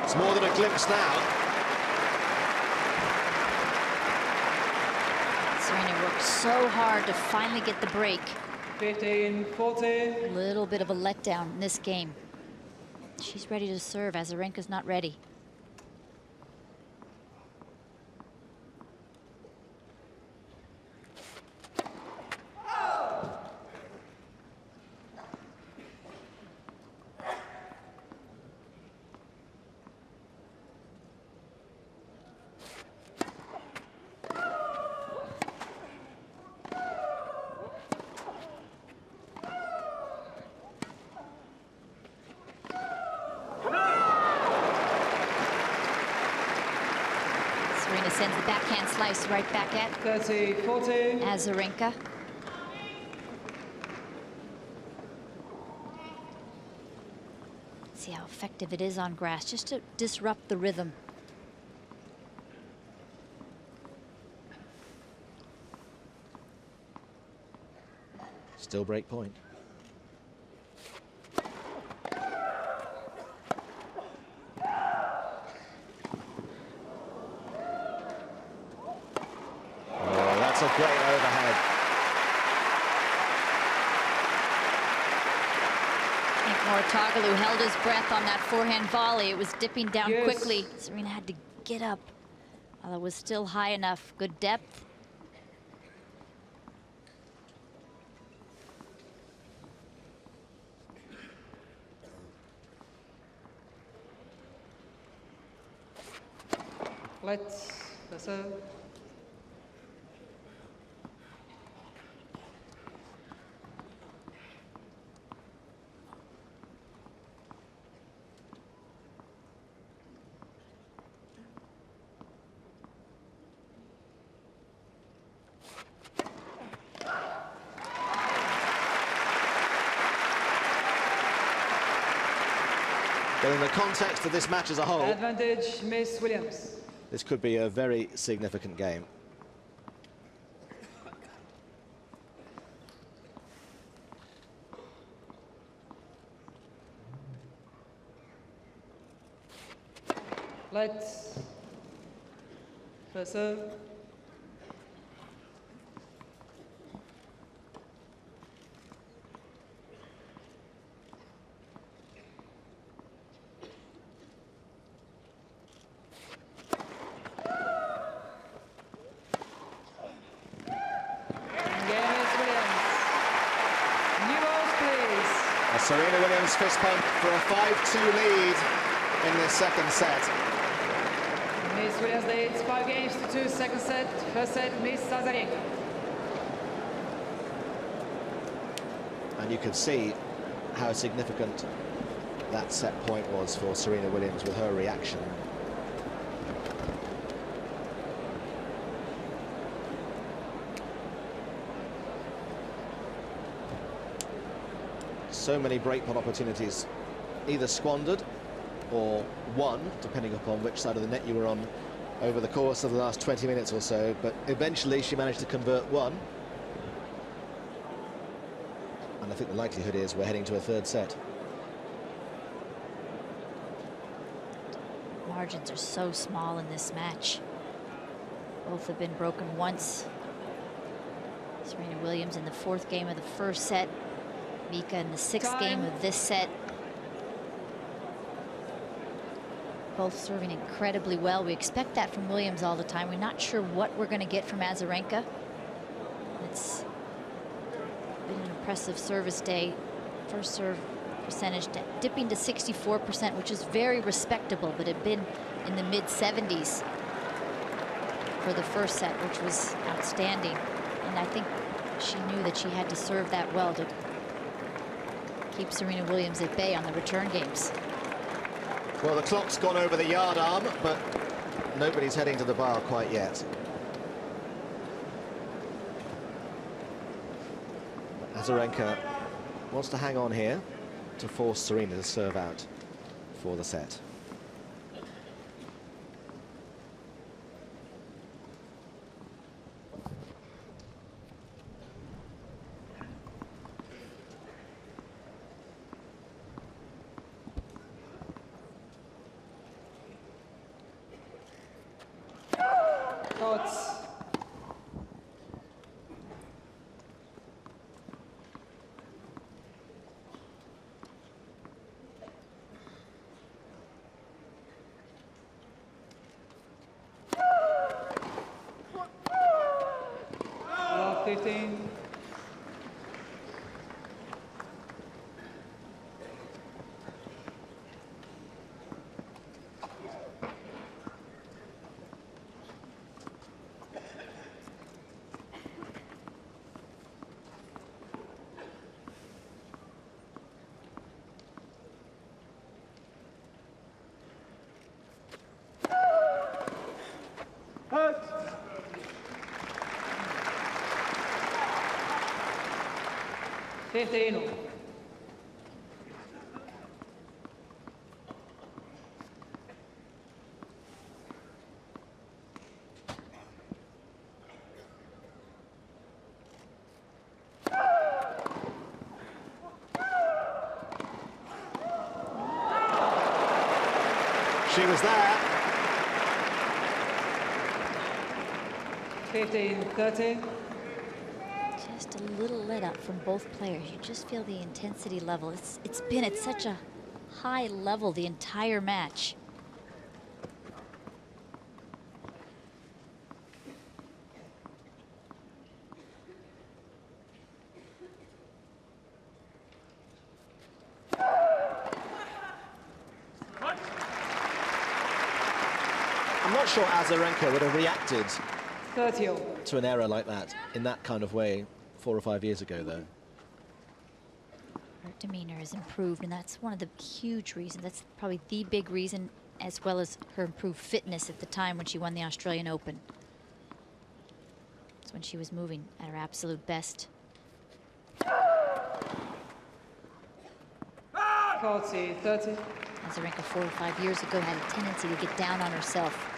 It's more than a glimpse now. Serena worked so hard to finally get the break. 15-14. A little bit of a letdown in this game. She's ready to serve. Azarenka's not ready. Serena sends the backhand slice right back at 30-14. Azarenka. See how effective it is on grass, just to disrupt the rhythm. Still break point. That's a great overhead. I think Mouratoglou held his breath on that forehand volley. It was dipping down quickly. Serena had to get up while it was still high enough. Good depth. Let's serve. But in the context of this match as a whole, Advantage, Miss Williams. this could be a very significant game. Let's serve. Serena Williams fist pump for a 5-2 lead in this second set. Miss Williams leads 5 games to 2, second set. First set, Miss Azarenka. And you could see how significant that set point was for Serena Williams with her reaction. So many breakpoint opportunities either squandered or won, depending upon which side of the net you were on over the course of the last 20 minutes or so, but eventually she managed to convert one. And I think the likelihood is we're heading to a third set. Margins are so small in this match. Both have been broken once. Serena Williams in the 4th game of the first set. Mika in the 6th game of this set. Both serving incredibly well. We expect that from Williams all the time. We're not sure what we're going to get from Azarenka. It's been an impressive service day. First serve percentage dipping to 64%, which is very respectable, but it had been in the mid-70s for the first set, which was outstanding. And I think she knew that she had to serve that well to keep Serena Williams at bay on the return games. Well, the clock's gone over the yard arm, but nobody's heading to the bar quite yet. Azarenka wants to hang on here to force Serena to serve out for the set. Thoughts? Love 15. Hurt. 15. She was there. 15-13. Just a little let up from both players. You just feel the intensity level. It's been at such a high level the entire match. I'm not sure Azarenka would have reacted 30. to an error like that in that kind of way 4 or 5 years ago, though. Her demeanor has improved, and that's one of the huge reasons. That's probably the big reason, as well as her improved fitness at the time when she won the Australian Open. It's when she was moving at her absolute best. 40-30. Azarenka 4 or 5 years ago had a tendency to get down on herself.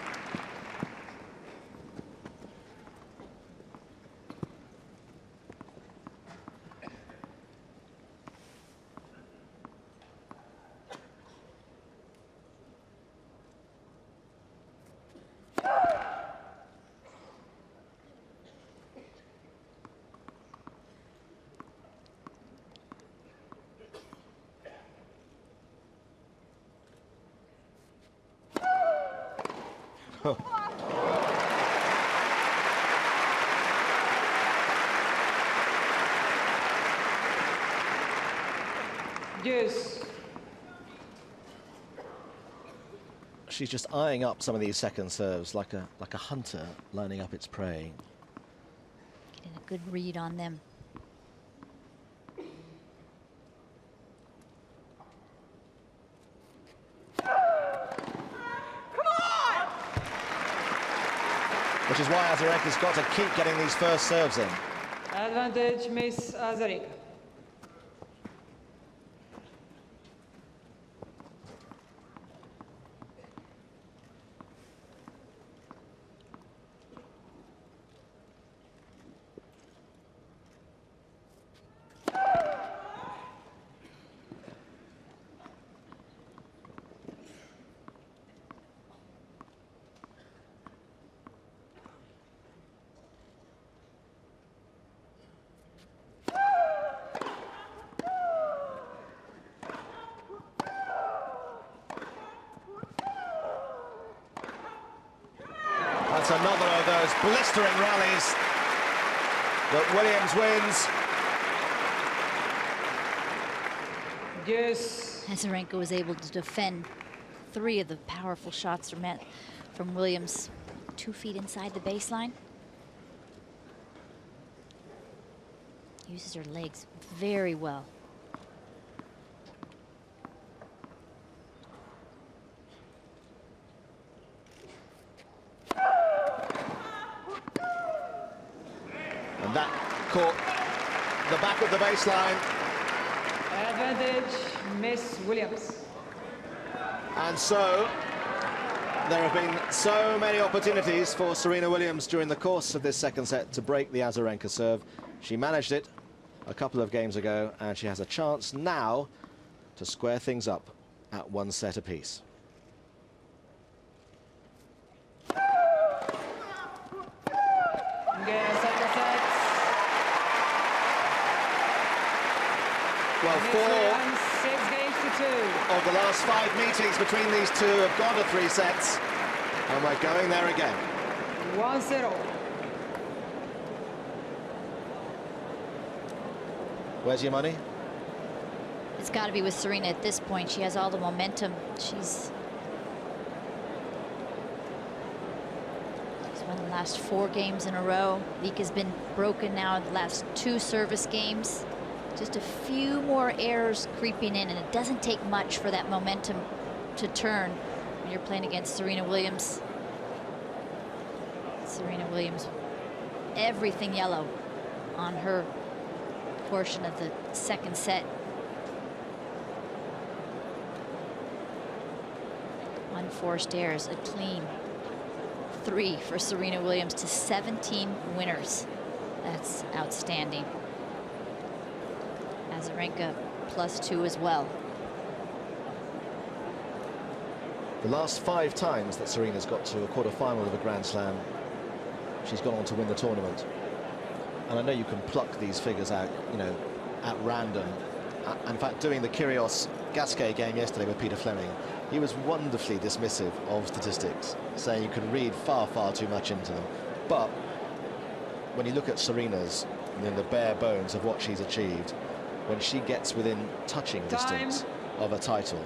Deuce. She's just eyeing up some of these second serves like a hunter lining up its prey. Getting a good read on them. Which is why Azarenka's got to keep getting these first serves in. Advantage, Miss Azarenka. That's another of those blistering rallies that Williams wins. Deuce. Azarenka was able to defend 3 of the powerful shots from Williams 2 feet inside the baseline. Uses her legs very well. And that caught the back of the baseline. Advantage, Miss Williams. And so, there have been so many opportunities for Serena Williams during the course of this second set to break the Azarenka serve. She managed it a couple of games ago, and she has a chance now to square things up at 1 set apiece. Again, second set. Well, Miss 4 Williams, 6 games to 2. of the last 5 meetings between these two have gone to 3 sets, and we're going there again. 1-0. Where's your money? It's got to be with Serena at this point. She has all the momentum. She's won the last 4 games in a row. Leak has been broken now in the last 2 service games. Just a few more errors creeping in, and it doesn't take much for that momentum to turn when you're playing against Serena Williams. Serena Williams, everything yellow on her portion of the second set. Unforced errors, a clean 3 for Serena Williams to 17 winners. That's outstanding. Azarenka +2 as well. The last 5 times that Serena's got to a quarter-final of a Grand Slam, she's gone on to win the tournament. And I know you can pluck these figures out, you know, at random. In fact, doing the Kyrgios Gasquet game yesterday with Peter Fleming, he was wonderfully dismissive of statistics, saying you can read far, far too much into them. But when you look at Serena's, and then the bare bones of what she's achieved, when she gets within touching distance of a title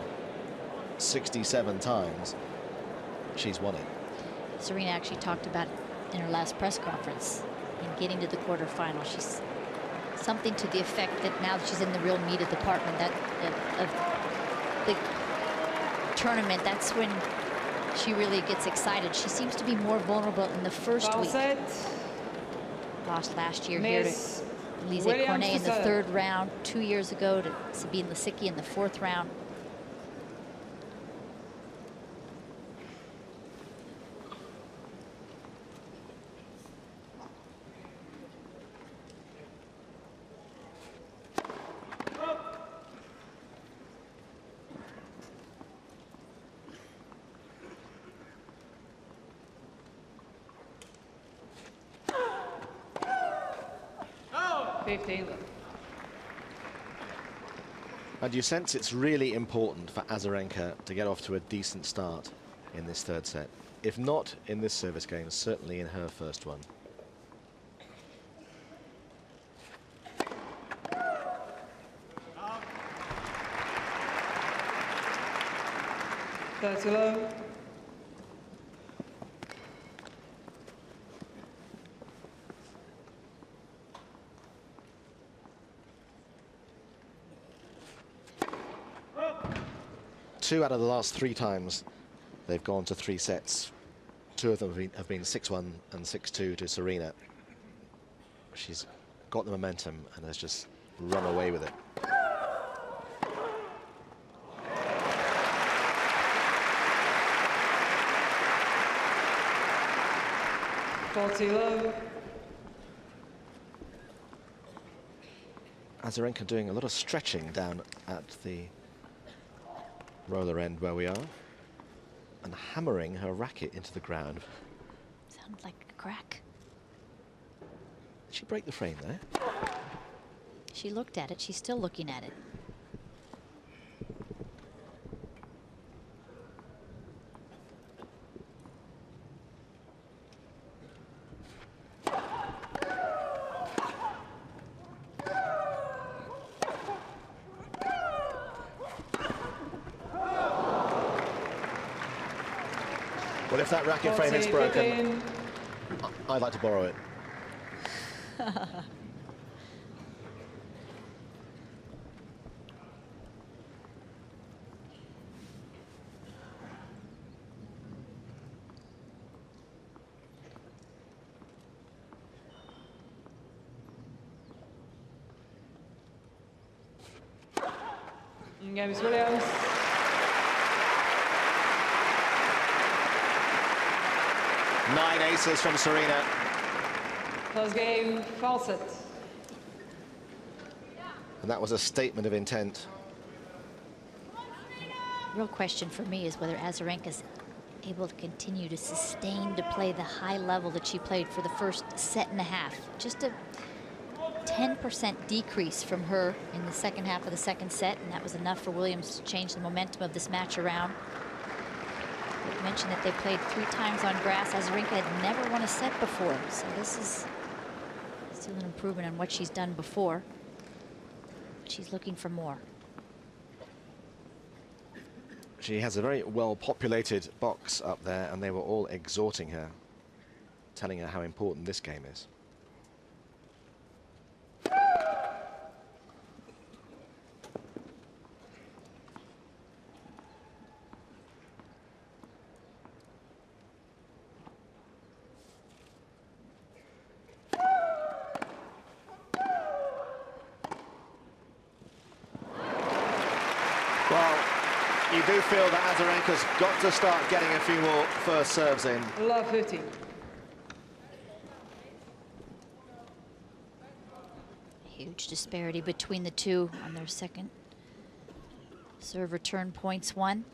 67 times, she's won it. Serena actually talked about in her last press conference in getting to the quarterfinal. She's something to the effect that now that she's in the real meat of the department, that of the tournament, that's when she really gets excited. She seems to be more vulnerable in the first week. Set. Lost last year here to Miss Lise Williams Cornet in the to serve. 3rd round. 2 years ago to Sabine Lisicki in the 4th round. And you sense it's really important for Azarenka to get off to a decent start in this 3rd set. If not in this service game, certainly in her first one. That's low. Two out of the last 3 times they've gone to 3 sets. 2 of them have been 6-1 and 6-2 to Serena. She's got the momentum and has just run away with it. Low. Azarenka doing a lot of stretching down at the roller end where we are, and hammering her racket into the ground. Sounds like a crack. Did she break the frame there? She looked at it. She's still looking at it. Well, if that racket frame is broken, I'd like to borrow it. Game is Williams. Nine aces from Serena. First game, false set. And that was a statement of intent. Real question for me is whether Azarenka's able to continue to sustain to play the high level that she played for the first set and a half. Just a 10% decrease from her in the second half of the second set, and that was enough for Williams to change the momentum of this match around. I mentioned that they played 3 times on grass. Azarenka had never won a set before, so this is still an improvement on what she's done before. She's looking for more. She has a very well-populated box up there, and they were all exhorting her, telling her how important this game is. Well, you do feel that Azarenka's got to start getting a few more first serves in. Love 50. Huge disparity between the two on their second serve return points won.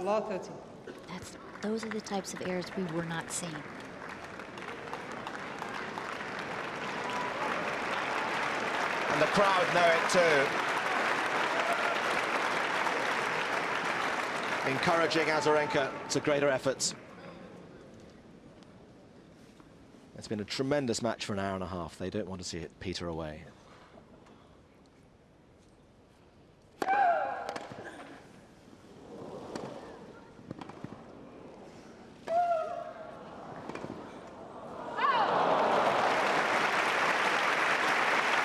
Law 30. Those are the types of errors we were not seeing. And the crowd know it too. Encouraging Azarenka to greater efforts. It's been a tremendous match for an hour and a half. They don't want to see it peter away.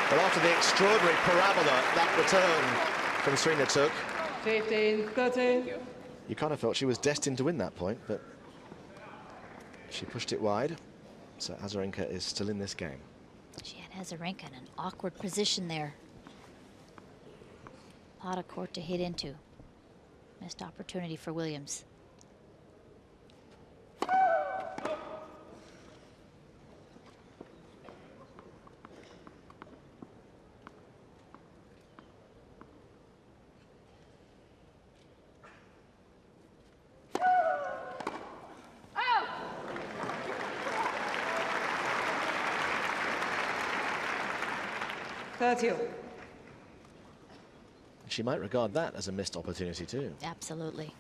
But after the extraordinary parabola that return from Serena took, 15-13. you kind of felt she was destined to win that point, but she pushed it wide. So Azarenka is still in this game. She had Azarenka in an awkward position there. A lot of court to hit into. Missed opportunity for Williams. She might regard that as a missed opportunity too. Absolutely.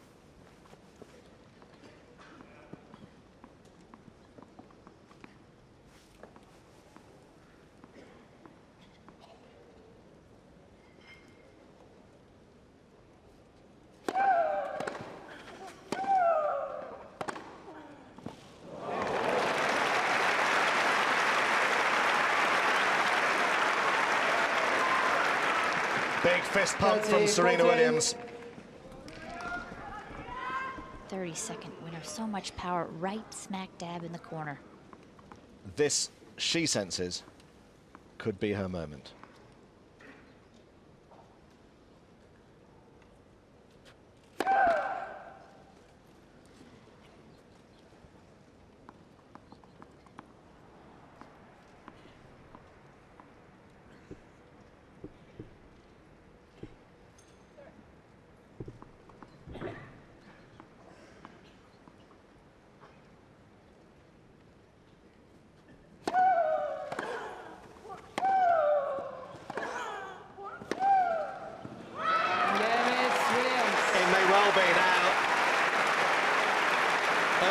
Big fist pump from Serena Williams. 30-second winner. So much power right smack dab in the corner. This, she senses, could be her moment.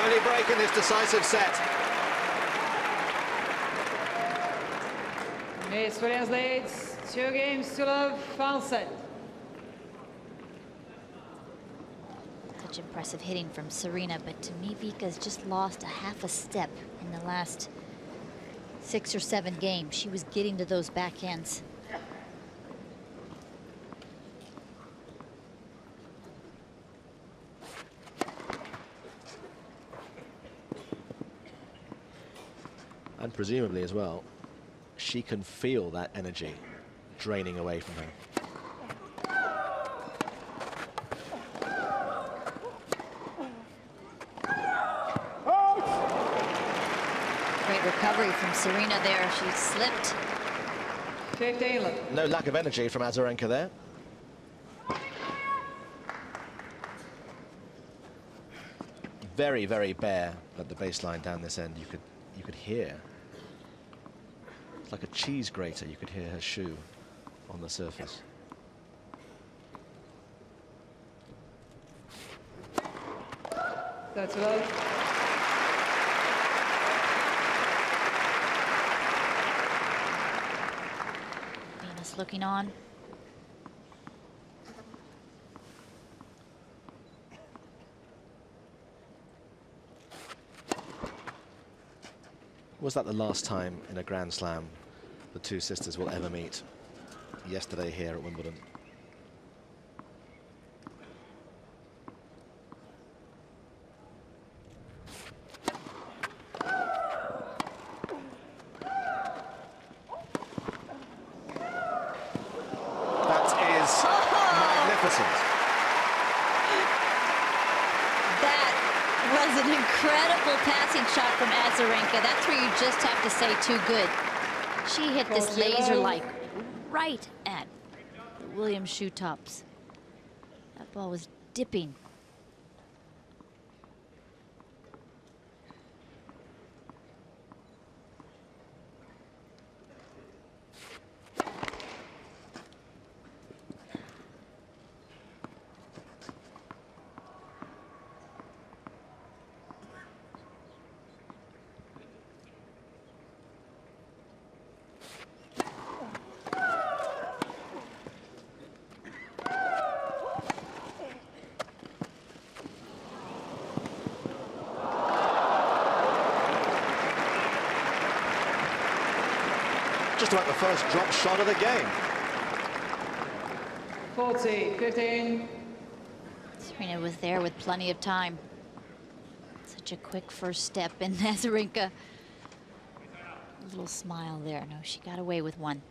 Early break in this decisive set. Miss Williams leads 2-2 final set. Such impressive hitting from Serena, but to me, Vika's just lost a half a step in the last 6 or 7 games. She was getting to those backhands. And presumably as well, she can feel that energy draining away from her. Great recovery from Serena there. She slipped. 15 love. No lack of energy from Azarenka there. Very, very bare at the baseline down this end. You could hear. It's like a cheese grater. You could hear her shoe on the surface. That's love. Venus looking on. Was that the last time in a Grand Slam the two sisters will ever meet? Yesterday here at Wimbledon. That is magnificent. That was an incredible passing shot from Azarenka. That's where you just have to say too good. She hit this laser like right at the Williams shoe tops. That ball was dipping. Just about the first drop shot of the game. 40-15. Serena was there with plenty of time. Such a quick first step, and Azarenka, a little smile there. No, she got away with one.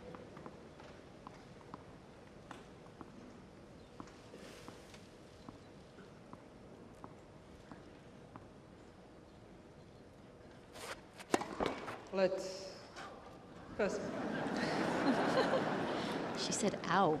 Let's first. She said, ow.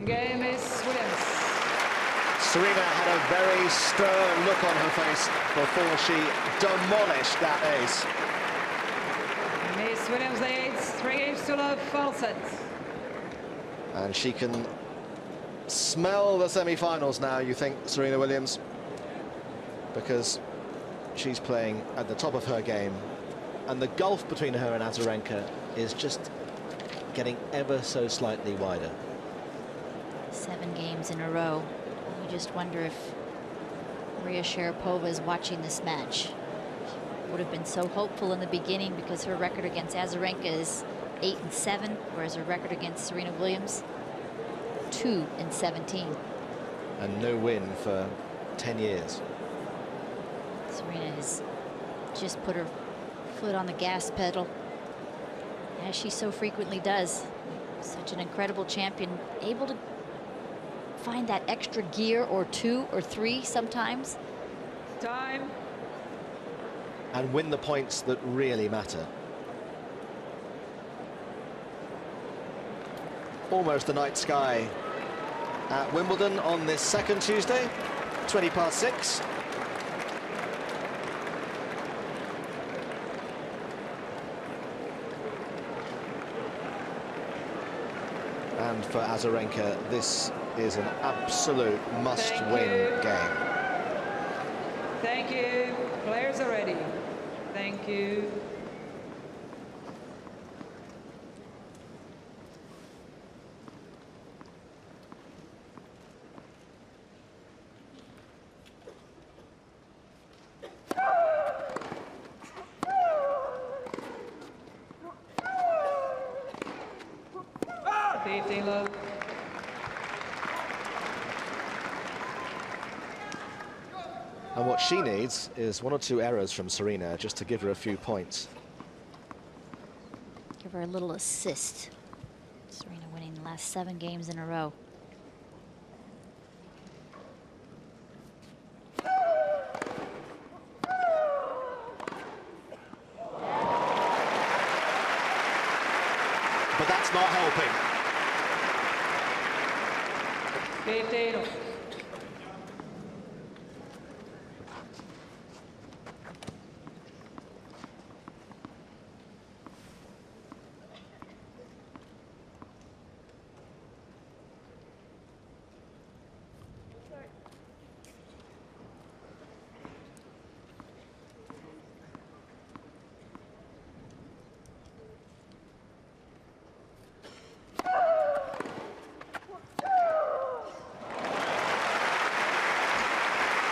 Game is Williams. Serena had a very stern look on her face before she demolished that ace. Miss Williams leads 3-2 final set. And she can smell the semi-finals now, you think, Serena Williams, because she's playing at the top of her game, and the gulf between her and Azarenka is just getting ever so slightly wider. 7 games in a row. You just wonder if Maria Sharapova is watching this match. She would have been so hopeful in the beginning because her record against Azarenka is 8-7, whereas her record against Serena Williams, 2-17. And no win for 10 years. Serena has just put her foot on the gas pedal, as she so frequently does. Such an incredible champion, able to find that extra gear or 2 or 3 sometimes. Time. And win the points that really matter. Almost the night sky at Wimbledon on this second Tuesday, 6:20. And for Azarenka, this is an absolute must-win game. Thank you. Players are ready. Thank you. Love. And what she needs is 1 or 2 errors from Serena just to give her a few points. Give her a little assist. Serena winning the last 7 games in a row. But that's not helping. 15.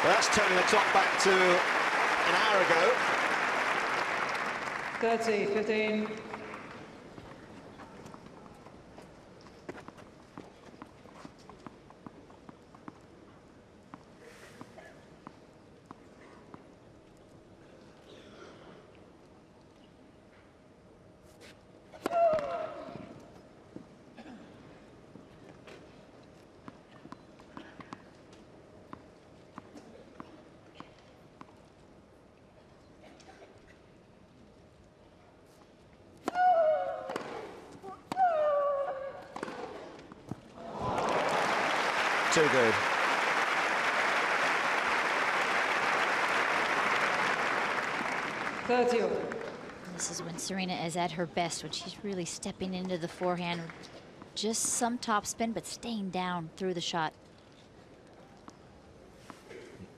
Well, that's turning the clock back to an hour ago. 30, 15. Too good. This is when Serena is at her best, when she's really stepping into the forehand. Just some topspin, but staying down through the shot.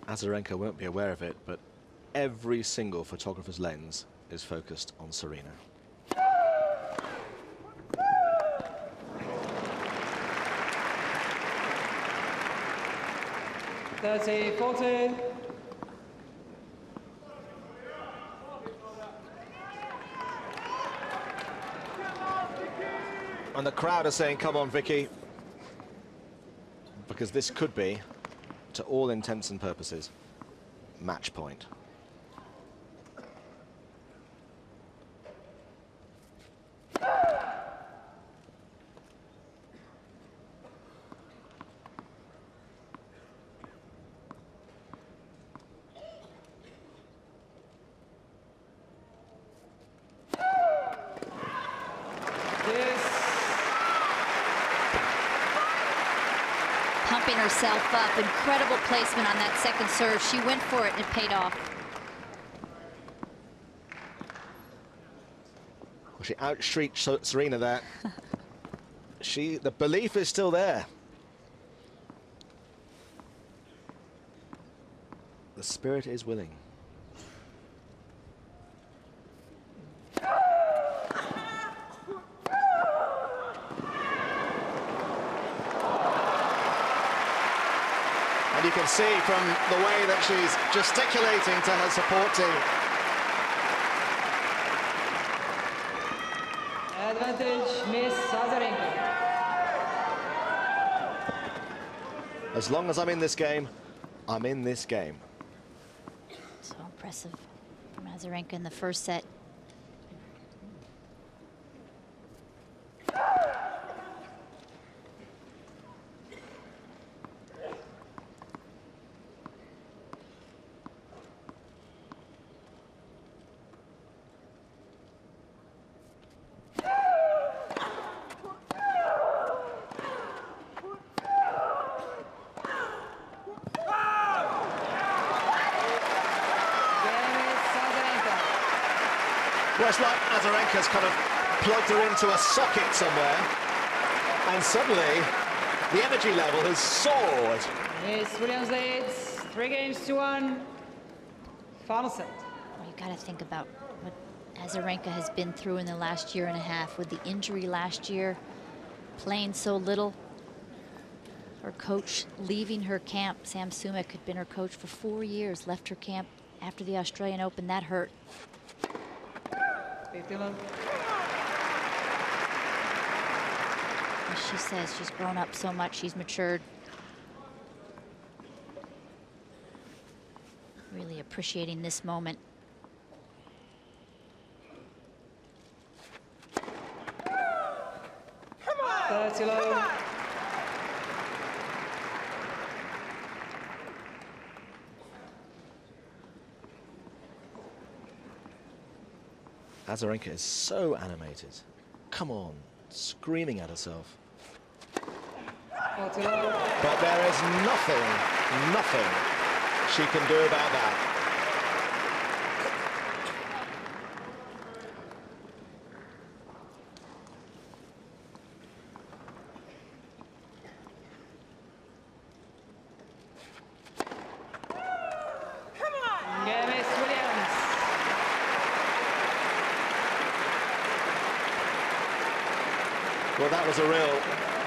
Azarenka won't be aware of it, but every single photographer's lens is focused on Serena. 30, 14. And the crowd are saying, come on, Vicky. Because this could be, to all intents and purposes, match point. Pumping herself up. Incredible placement on that second serve. She went for it and it paid off. Well, she outshrieked Serena there. The belief is still there. The spirit is willing. And you can see from the way that she's gesticulating to her support team. Advantage, Miss Azarenka. As long as I'm in this game, I'm in this game. So impressive from Azarenka in the first set. Well, it's like Azarenka's kind of plugged her into a socket somewhere. And suddenly, the energy level has soared. Miss Williams leads 3-1. Final set. Well, you got to think about what Azarenka has been through in the last year and a half with the injury last year, playing so little. Her coach leaving her camp, Sam Sumek, had been her coach for 4 years, left her camp after the Australian Open. That hurt. 50-love. As she says, she's grown up so much, she's matured. Really appreciating this moment. Come on! 30-love. Azarenka is so animated. Come on, screaming at herself. 40-love. But there is nothing she can do about that. Come on! Yeah, Miss Williams. Well, that was a real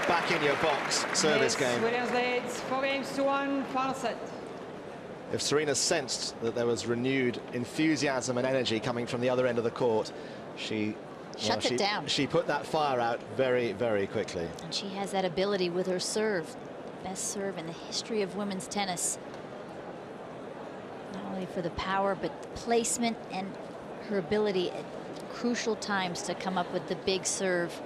back-in-your-box service Miss game. Williams leads 4-1. Final set. If Serena sensed that there was renewed enthusiasm and energy coming from the other end of the court, she Shut it down. She put that fire out very, very quickly. And she has that ability with her serve. Best serve in the history of women's tennis. Not only for the power, but the placement and her ability at crucial times to come up with the big serve.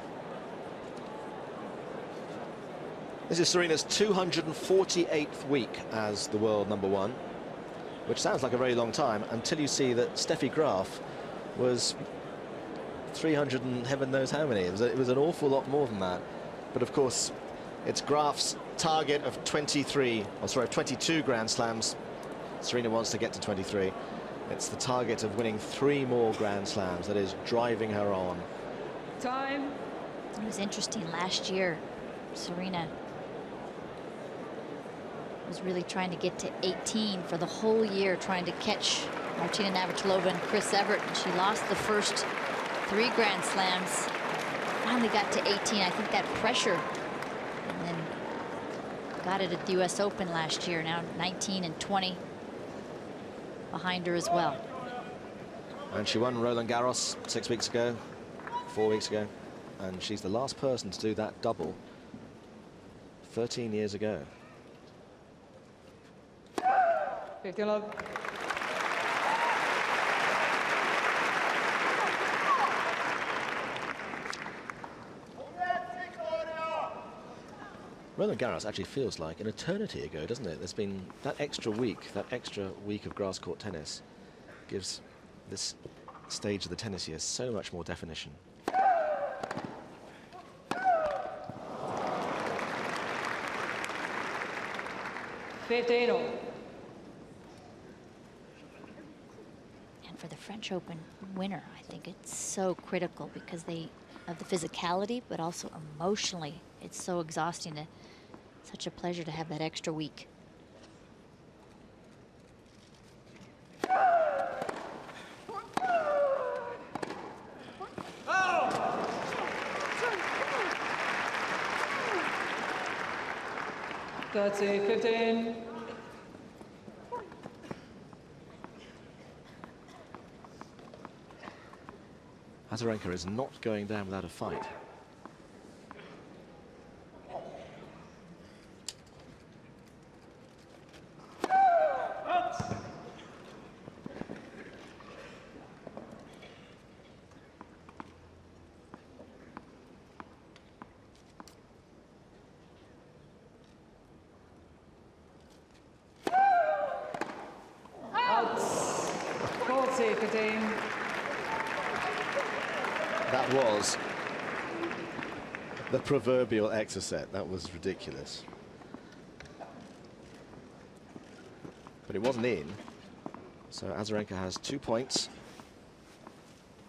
This is Serena's 248th week as the world #1, which sounds like a very long time until you see that Steffi Graf was 300 and heaven knows how many. It was an awful lot more than that. But of course, it's Graf's target of 22 Grand Slams. Serena wants to get to 23. It's the target of winning 3 more Grand Slams that is driving her on. Time. It was interesting last year. Serena was really trying to get to 18 for the whole year, trying to catch Martina Navratilova and Chris Evert, and she lost the first 3 Grand Slams. Finally got to 18. I think that pressure, and then got it at the US Open last year. Now 19 and 20 behind her as well. And she won Roland Garros 6 weeks ago, 4 weeks ago, and she's the last person to do that double 13 years ago. 50-love. Roland Garros actually feels like an eternity ago, doesn't it? There's been that extra week of grass court tennis gives this stage of the tennis year so much more definition. And for the French Open winner, I think it's so critical because of the physicality, but also emotionally, it's so exhausting. Such a pleasure to have that extra week. That's a 15. Azarenka is not going down without a fight. Out. 40-15. That was the proverbial extra set. That was ridiculous. But it wasn't in. So Azarenka has 2 points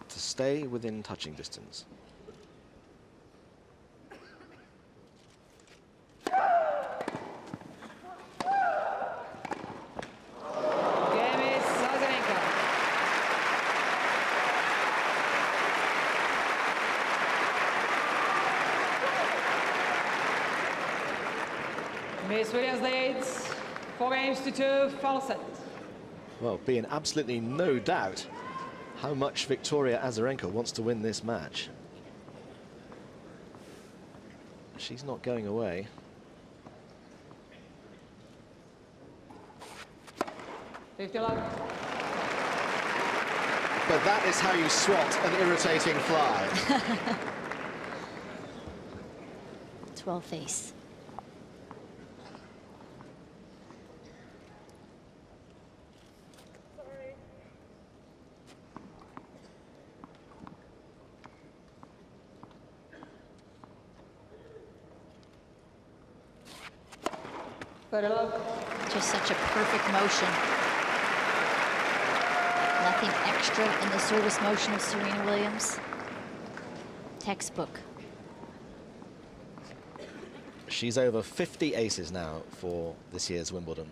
to stay within touching distance. Miss Williams leads 4-2, final set. Well, being absolutely no doubt how much Victoria Azarenka wants to win this match. She's not going away. Fifty love. But that is how you swat an irritating fly. 12 face. Just such a perfect motion. Nothing extra in the service motion of Serena Williams. Textbook. She's over 50 aces now for this year's Wimbledon.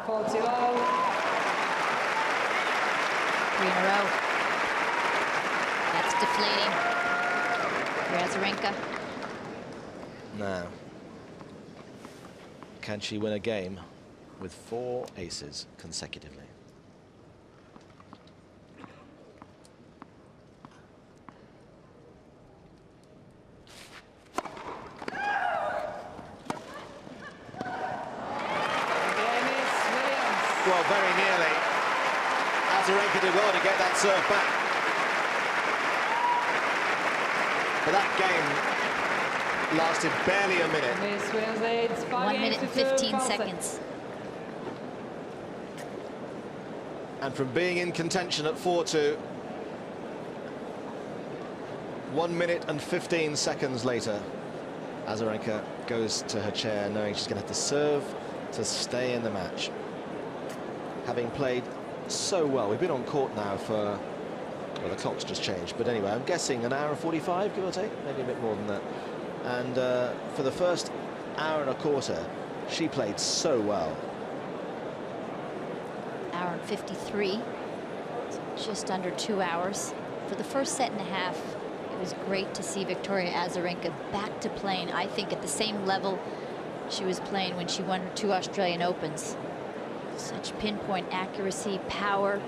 40 low. 3 in a row. That's deflating for Azarenka. Now, can she win a game with 4 aces consecutively? Well, very nearly. Azarenka did well to get that serve back. But that game lasted barely a minute. Miss Williams leads 1 minute and 15 seconds. And from being in contention at 4-2, 1 minute and 15 seconds later, Azarenka goes to her chair knowing she's going to have to serve to stay in the match. Having played so well, we've been on court now for, well, the clock's just changed, but anyway, I'm guessing an hour and 45, give or take, maybe a bit more than that. And for the first hour and a quarter, she played so well. Hour and 53, just under 2 hours. For the first set and a half, it was great to see Victoria Azarenka back to playing, I think, at the same level she was playing when she won her 2 Australian Opens. Such pinpoint accuracy, power,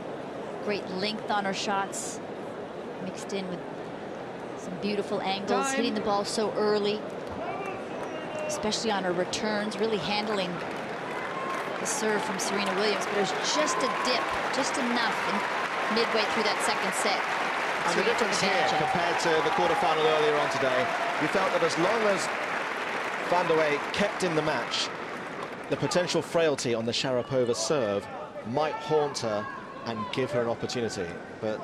great length on her shots, mixed in with some beautiful angles, hitting the ball so early, especially on her returns, really handling the serve from Serena Williams. But it was just a dip, just enough midway through that second set. And the difference here compared to the quarterfinal earlier on today, you felt that as long as Van der Wey kept in the match, the potential frailty on the Sharapova serve might haunt her and give her an opportunity. But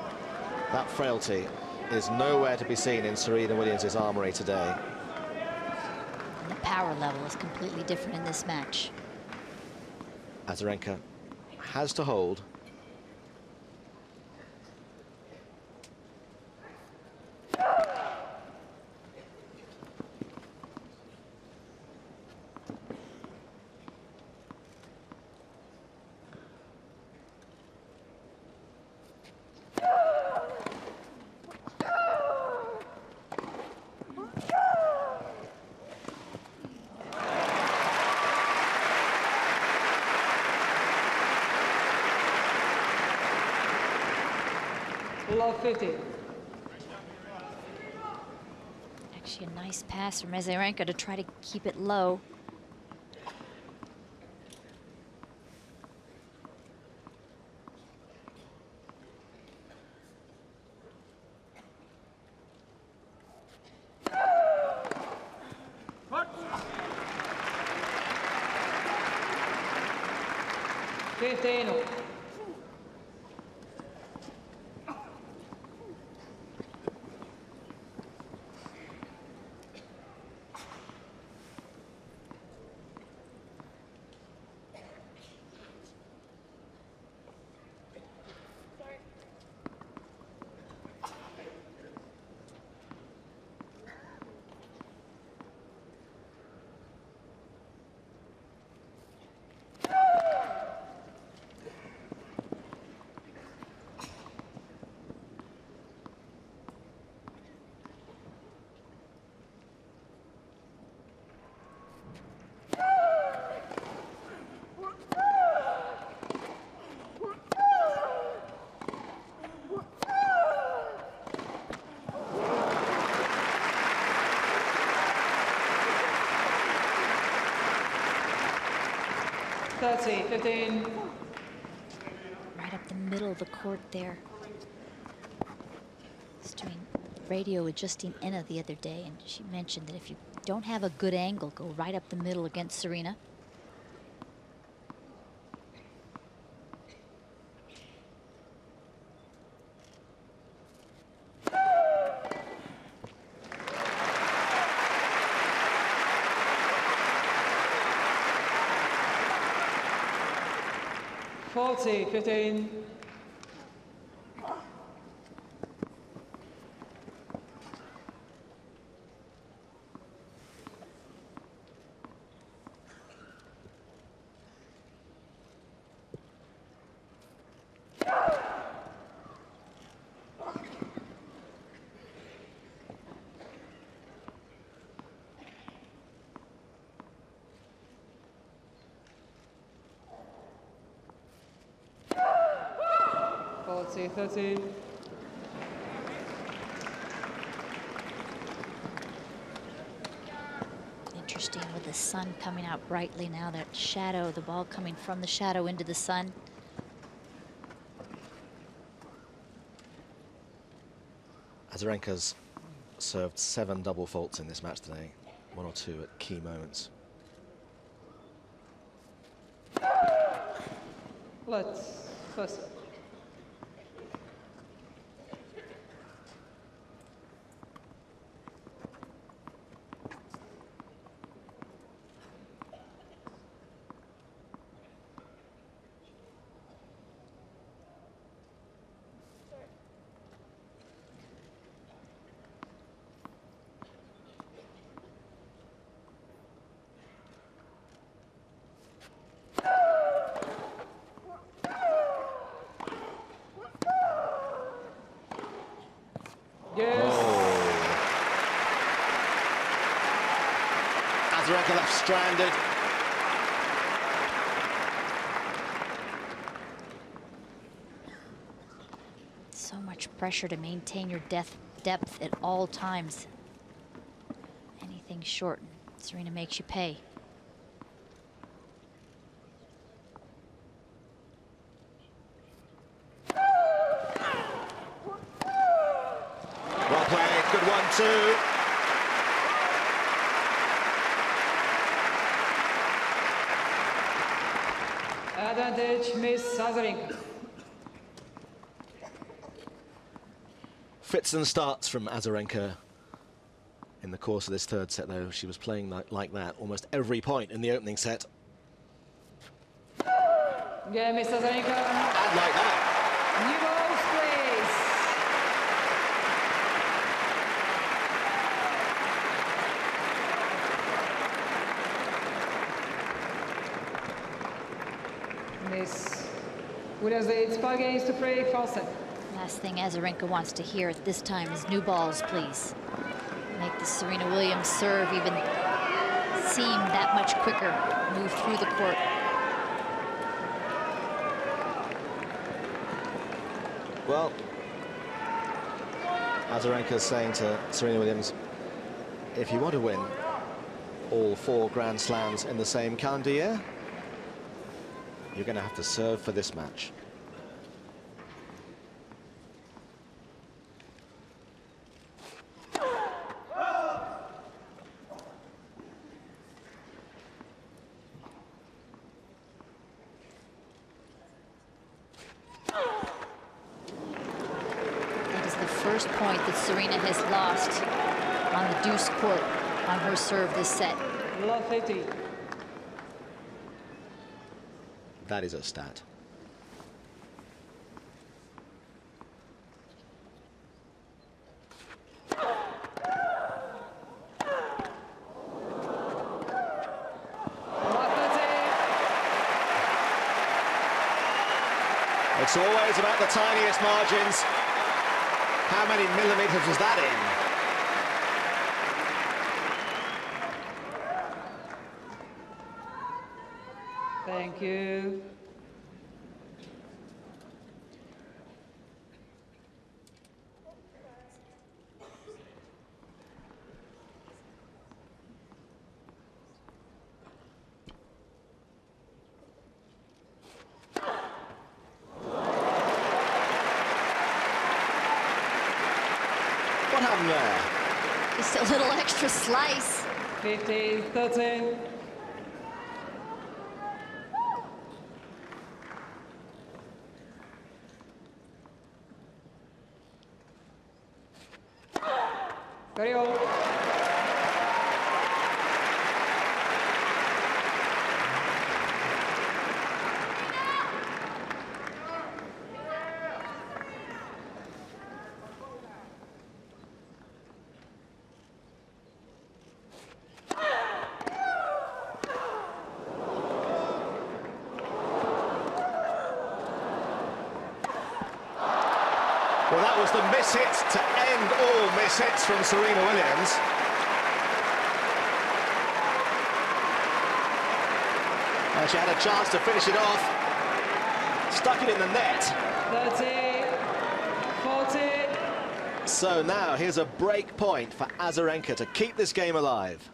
that frailty is nowhere to be seen in Serena Williams' armory today. And the power level is completely different in this match. Azarenka has to hold. Love 50. Actually, a nice pass from Azarenka to try to keep it low. 30-15. Right up the middle of the court there. I was doing radio with Justine Enna the other day, and she mentioned that if you don't have a good angle, go right up the middle against Serena. $40-15. $40-30. Interesting with the sun coming out brightly now, that shadow, the ball coming from the shadow into the sun. Azarenka's served 7 double faults in this match today, 1 or 2 at key moments. Let's first. Azarenka left stranded. So much pressure to maintain your depth at all times. Anything short, Serena makes you pay. Well played, good 1-2. Advantage, Miss Azarenka. Fits and starts from Azarenka in the course of this third set, though. She was playing like that almost every point in the opening set. Yeah, Miss Azarenka. And like that. New balls, please. Miss Williams leads 5 games to 3, first set. Last thing Azarenka wants to hear at this time is new balls, please. Make the Serena Williams serve even seem that much quicker. Move through the court. Well, Azarenka's saying to Serena Williams, if you want to win all 4 Grand Slams in the same calendar year, you're going to have to serve for this match. That is the first point that Serena has lost on the deuce court on her serve this set. Love 50. That is a stat. It's always about the tiniest margins. How many millimeters was that in? Thank you. What happened there? Just a little extra slice. 15-13. Very old. Well, that was the miss-hit to end all miss-hits from Serena Williams. And she had a chance to finish it off. Stuck it in the net. 30-40. So now here's a break point for Azarenka to keep this game alive.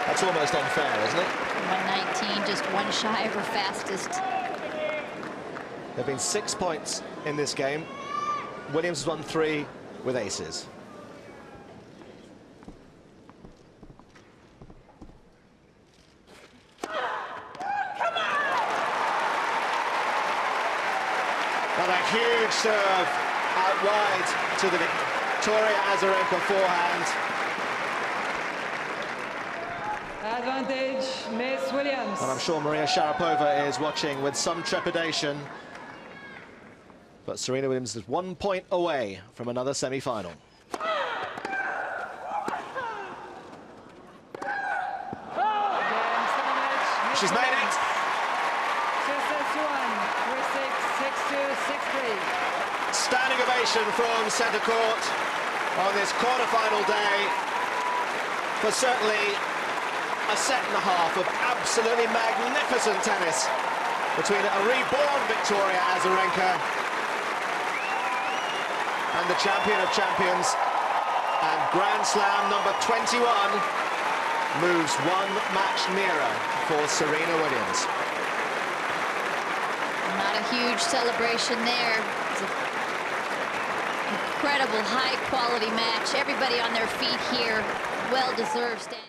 That's almost unfair, isn't it? 119, just one shy of her fastest. There have been 6 points in this game. Williams has won 3 with aces. And a huge serve out wide to the Victoria Azarenka forehand. Advantage, Miss Williams. And I'm sure Maria Sharapova is watching with some trepidation. But Serena Williams is 1 point away from another semi-final. She's made it. 2-1, 3-6, 6-2, 6-3. Standing ovation from centre court on this quarter-final day for certainly a set and a half of absolutely magnificent tennis between a reborn Victoria Azarenka and the champion of champions, and Grand Slam number 21 moves 1 match nearer for Serena Williams. Not a huge celebration there. It's an incredible high-quality match. Everybody on their feet here, well-deserved standing.